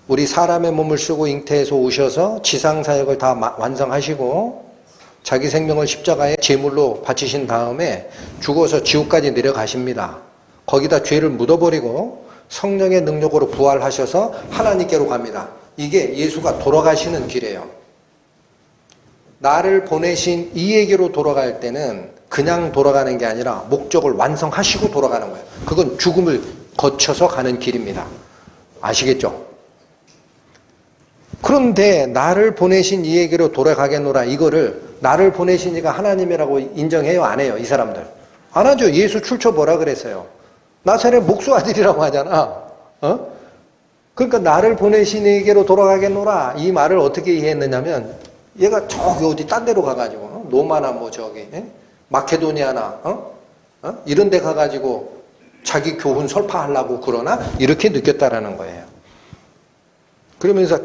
우리 사람의 몸을 쓰고 잉태해서 오셔서 지상사역을 다 완성하시고 자기 생명을 십자가에 제물로 바치신 다음에 죽어서 지옥까지 내려가십니다. 거기다 죄를 묻어버리고 성령의 능력으로 부활하셔서 하나님께로 갑니다. 이게 예수가 돌아가시는 길이에요. 나를 보내신 이에게로 돌아갈 때는 그냥 돌아가는 게 아니라 목적을 완성하시고 돌아가는 거예요. 그건 죽음을 거쳐서 가는 길입니다. 아시겠죠? 그런데 나를 보내신 이에게로 돌아가겠노라 이거를 나를 보내신 이가 하나님이라고 인정해요? 안 해요? 이 사람들 안 하죠. 예수 출처 뭐라 그랬어요? 나사렛 목수 아들이라고 하잖아. 그러니까 나를 보내신 이에게로 돌아가겠노라. 이 말을 어떻게 이해했느냐면 얘가 저기 어디 딴 데로 가가지고 로마나 뭐 저기 마케도니아나 이런 데 가가지고 자기 교훈 설파하려고 그러나 이렇게 느꼈다라는 거예요. 그러면서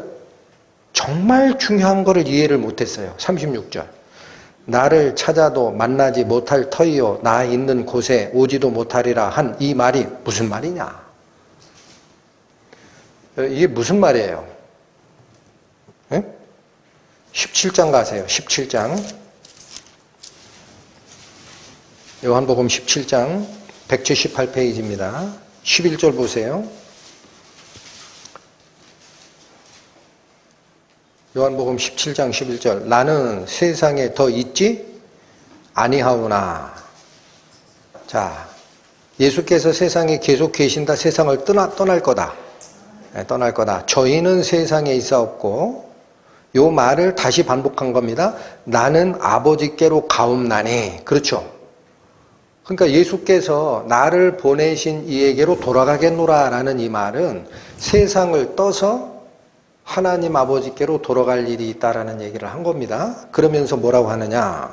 정말 중요한 거를 이해를 못했어요. 36절. 나를 찾아도 만나지 못할 터이요 나 있는 곳에 오지도 못하리라 한 이 말이 무슨 말이냐? 이게 무슨 말이에요? 17장 가세요. 17장. 요한복음 17장 178페이지입니다. 11절 보세요. 요한복음 17장 11절. 나는 세상에 더 있지 아니하오나. 자, 예수께서 세상에 계속 계신다. 세상을 떠날 거다. 떠날 거다. 저희는 세상에 있사옵고 요 말을 다시 반복한 겁니다. 나는 아버지께로 가옵나니. 그렇죠. 그러니까 예수께서 나를 보내신 이에게로 돌아가겠노라 라는 이 말은 세상을 떠서 하나님 아버지께로 돌아갈 일이 있다라는 얘기를 한 겁니다. 그러면서 뭐라고 하느냐?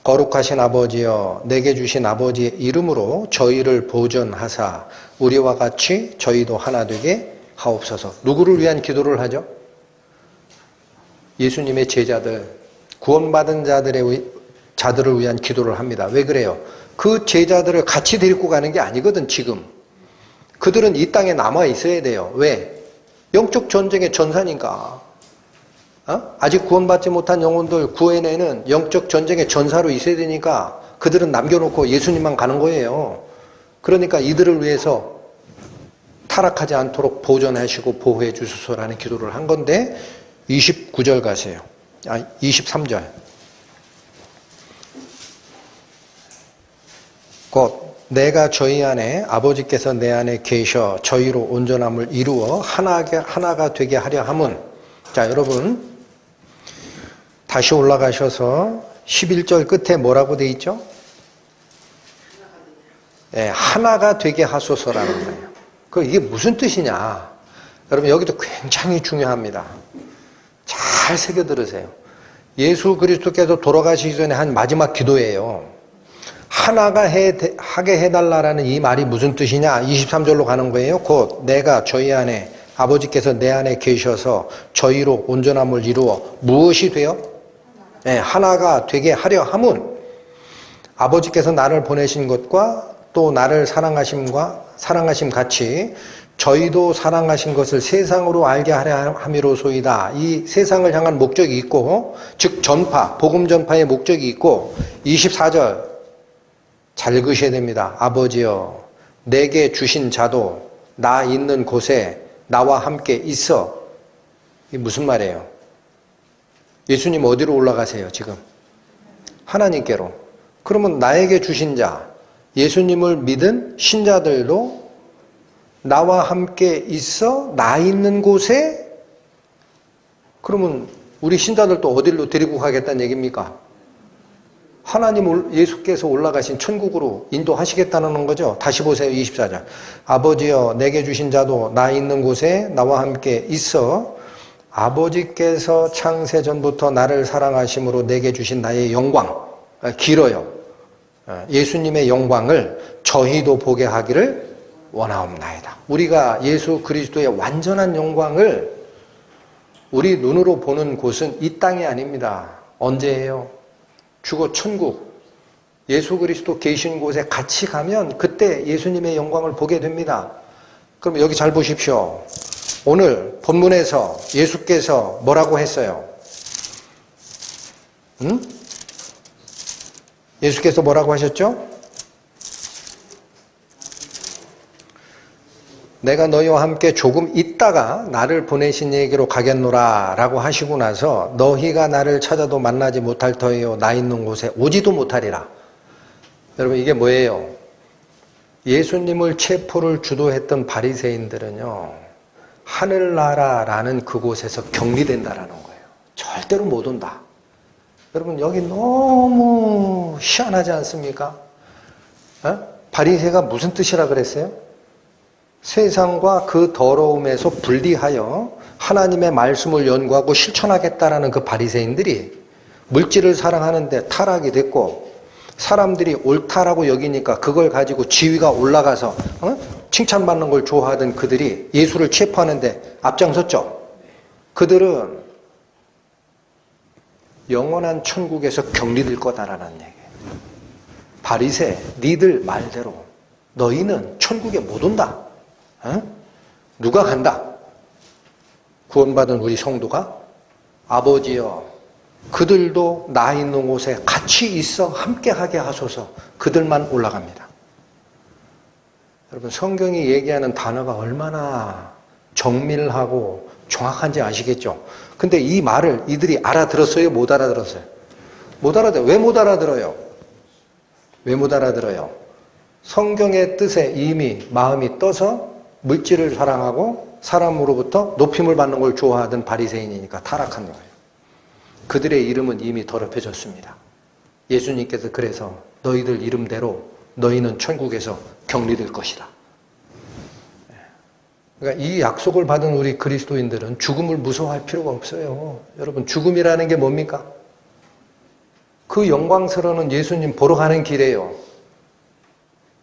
거룩하신 아버지여 내게 주신 아버지의 이름으로 저희를 보존하사 우리와 같이 저희도 하나 되게 하옵소서. 누구를 위한 기도를 하죠? 예수님의 제자들, 구원받은 자들을 위한 기도를 합니다. 왜 그래요? 그 제자들을 같이 데리고 가는 게 아니거든, 지금. 그들은 이 땅에 남아 있어야 돼요. 왜? 영적 전쟁의 전사니까. 아직 구원받지 못한 영혼들 구해내는 영적 전쟁의 전사로 있어야 되니까 그들은 남겨놓고 예수님만 가는 거예요. 그러니까 이들을 위해서 타락하지 않도록 보존하시고 보호해 주소서라는 기도를 한 건데 29절 가세요. 23절. 곧 내가 저희 안에 아버지께서 내 안에 계셔 저희로 온전함을 이루어 하나가 되게 하려 함은. 자, 여러분 다시 올라가셔서 11절 끝에 뭐라고 돼 있죠? 하나가 되게 하소서라는 거예요. 이게 무슨 뜻이냐? 여러분 여기도 굉장히 중요합니다. 잘 새겨 들으세요. 예수 그리스도께서 돌아가시기 전에 한 마지막 기도예요. 하나가 하게 해달라라는 이 말이 무슨 뜻이냐? 23절로 가는 거예요. 곧 내가 저희 안에 아버지께서 내 안에 계셔서 저희로 온전함을 이루어 무엇이 되어? 하나가 되게 하려 함은 아버지께서 나를 보내신 것과 또 나를 사랑하심 같이 저희도 사랑하신 것을 세상으로 알게 하려 함이로소이다. 이 세상을 향한 목적이 있고 즉 전파, 복음 전파의 목적이 있고 24절 잘 읽으셔야 됩니다. 아버지여 내게 주신 자도 나 있는 곳에 나와 함께 있어. 이게 무슨 말이에요? 예수님 어디로 올라가세요 지금? 하나님께로. 그러면 나에게 주신 자, 예수님을 믿은 신자들도 나와 함께 있어 나 있는 곳에. 그러면 우리 신자들도 어디로 데리고 가겠다는 얘기입니까? 하나님 예수께서 올라가신 천국으로 인도하시겠다는 거죠. 다시 보세요. 24절. 아버지여 내게 주신 자도 나 있는 곳에 나와 함께 있어 아버지께서 창세 전부터 나를 사랑하심으로 내게 주신 나의 영광. 길어요. 예수님의 영광을 저희도 보게 하기를 원하옵나이다. 우리가 예수 그리스도의 완전한 영광을 우리 눈으로 보는 곳은 이 땅이 아닙니다. 언제예요? 죽어 천국. 예수 그리스도 계신 곳에 같이 가면 그때 예수님의 영광을 보게 됩니다. 그럼 여기 잘 보십시오. 오늘 본문에서 예수께서 뭐라고 했어요? 예수께서 뭐라고 하셨죠? 내가 너희와 함께 조금 있다가 나를 보내신 이에게로 가겠노라 라고 하시고 나서 너희가 나를 찾아도 만나지 못할 터이요 나 있는 곳에 오지도 못하리라. 여러분 이게 뭐예요? 예수님을 체포를 주도했던 바리새인들은요 하늘나라라는 그곳에서 격리된다라는 거예요. 절대로 못 온다. 여러분 여기 너무 희한하지 않습니까? 바리새가 무슨 뜻이라 그랬어요? 세상과 그 더러움에서 분리하여 하나님의 말씀을 연구하고 실천하겠다라는 그 바리새인들이 물질을 사랑하는데 타락이 됐고, 사람들이 옳다라고 여기니까 그걸 가지고 지위가 올라가서 칭찬받는 걸 좋아하던 그들이 예수를 체포하는데 앞장섰죠. 그들은 영원한 천국에서 격리될 거다라는 얘기예요. 바리새, 니들 말대로 너희는 천국에 못 온다. 누가 간다? 구원받은 우리 성도가 아버지여, 그들도 나 있는 곳에 같이 있어 함께하게 하소서. 그들만 올라갑니다. 여러분, 성경이 얘기하는 단어가 얼마나 정밀하고 정확한지 아시겠죠? 근데 이 말을 이들이 알아들었어요? 못 알아들었어요? 못 알아들어요. 왜 못 알아들어요? 왜 못 알아들어요? 성경의 뜻에 이미 마음이 떠서 물질을 사랑하고 사람으로부터 높임을 받는 걸 좋아하던 바리새인이니까 타락한 거예요. 그들의 이름은 이미 더럽혀졌습니다. 예수님께서 그래서 너희들 이름대로 너희는 천국에서 격리될 것이다. 그러니까 이 약속을 받은 우리 그리스도인들은 죽음을 무서워할 필요가 없어요. 여러분, 죽음이라는 게 뭡니까? 그 영광스러운 예수님 보러 가는 길이에요.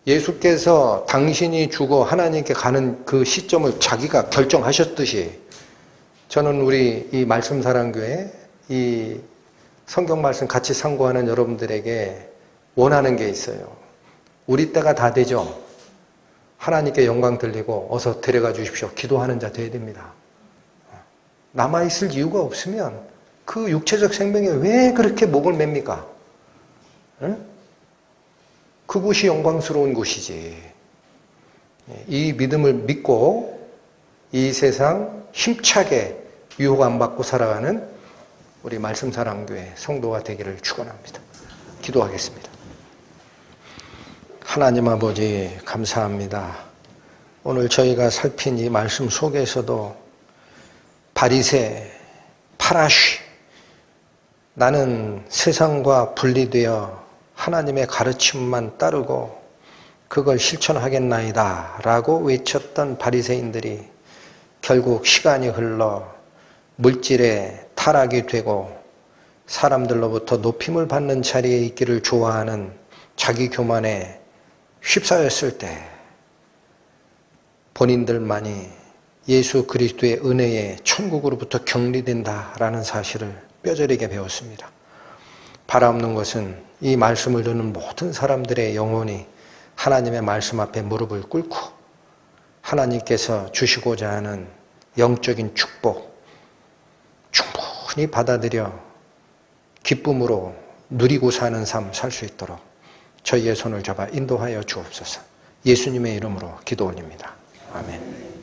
예수께서 당신이 죽어 하나님께 가는 그 시점을 자기가 결정하셨듯이, 저는 우리 이 말씀사랑교회 이 성경 말씀 같이 상고하는 여러분들에게 원하는 게 있어요. 우리 때가 다 되죠. 하나님께 영광 돌리고 어서 데려가 주십시오. 기도하는 자 되어야 됩니다. 남아있을 이유가 없으면 그 육체적 생명에 왜 그렇게 목을 맵니까? 응? 그곳이 영광스러운 곳이지. 이 믿음을 믿고 이 세상 힘차게 유혹 안 받고 살아가는 우리 말씀사랑교회 성도가 되기를 축원합니다. 기도하겠습니다. 하나님 아버지, 감사합니다. 오늘 저희가 살핀 이 말씀 속에서도 바리새, 파라시, 나는 세상과 분리되어 하나님의 가르침만 따르고 그걸 실천하겠나이다 라고 외쳤던 바리새인들이 결국 시간이 흘러 물질에 타락이 되고 사람들로부터 높임을 받는 자리에 있기를 좋아하는 자기 교만에 휩싸였을 때 본인들만이 예수 그리스도의 은혜에 천국으로부터 격리된다라는 사실을 뼈저리게 배웠습니다. 바라옵는 것은 이 말씀을 듣는 모든 사람들의 영혼이 하나님의 말씀 앞에 무릎을 꿇고 하나님께서 주시고자 하는 영적인 축복 충분히 받아들여 기쁨으로 누리고 사는 삶 살 수 있도록 저희의 손을 잡아 인도하여 주옵소서. 예수님의 이름으로 기도 올립니다. 아멘.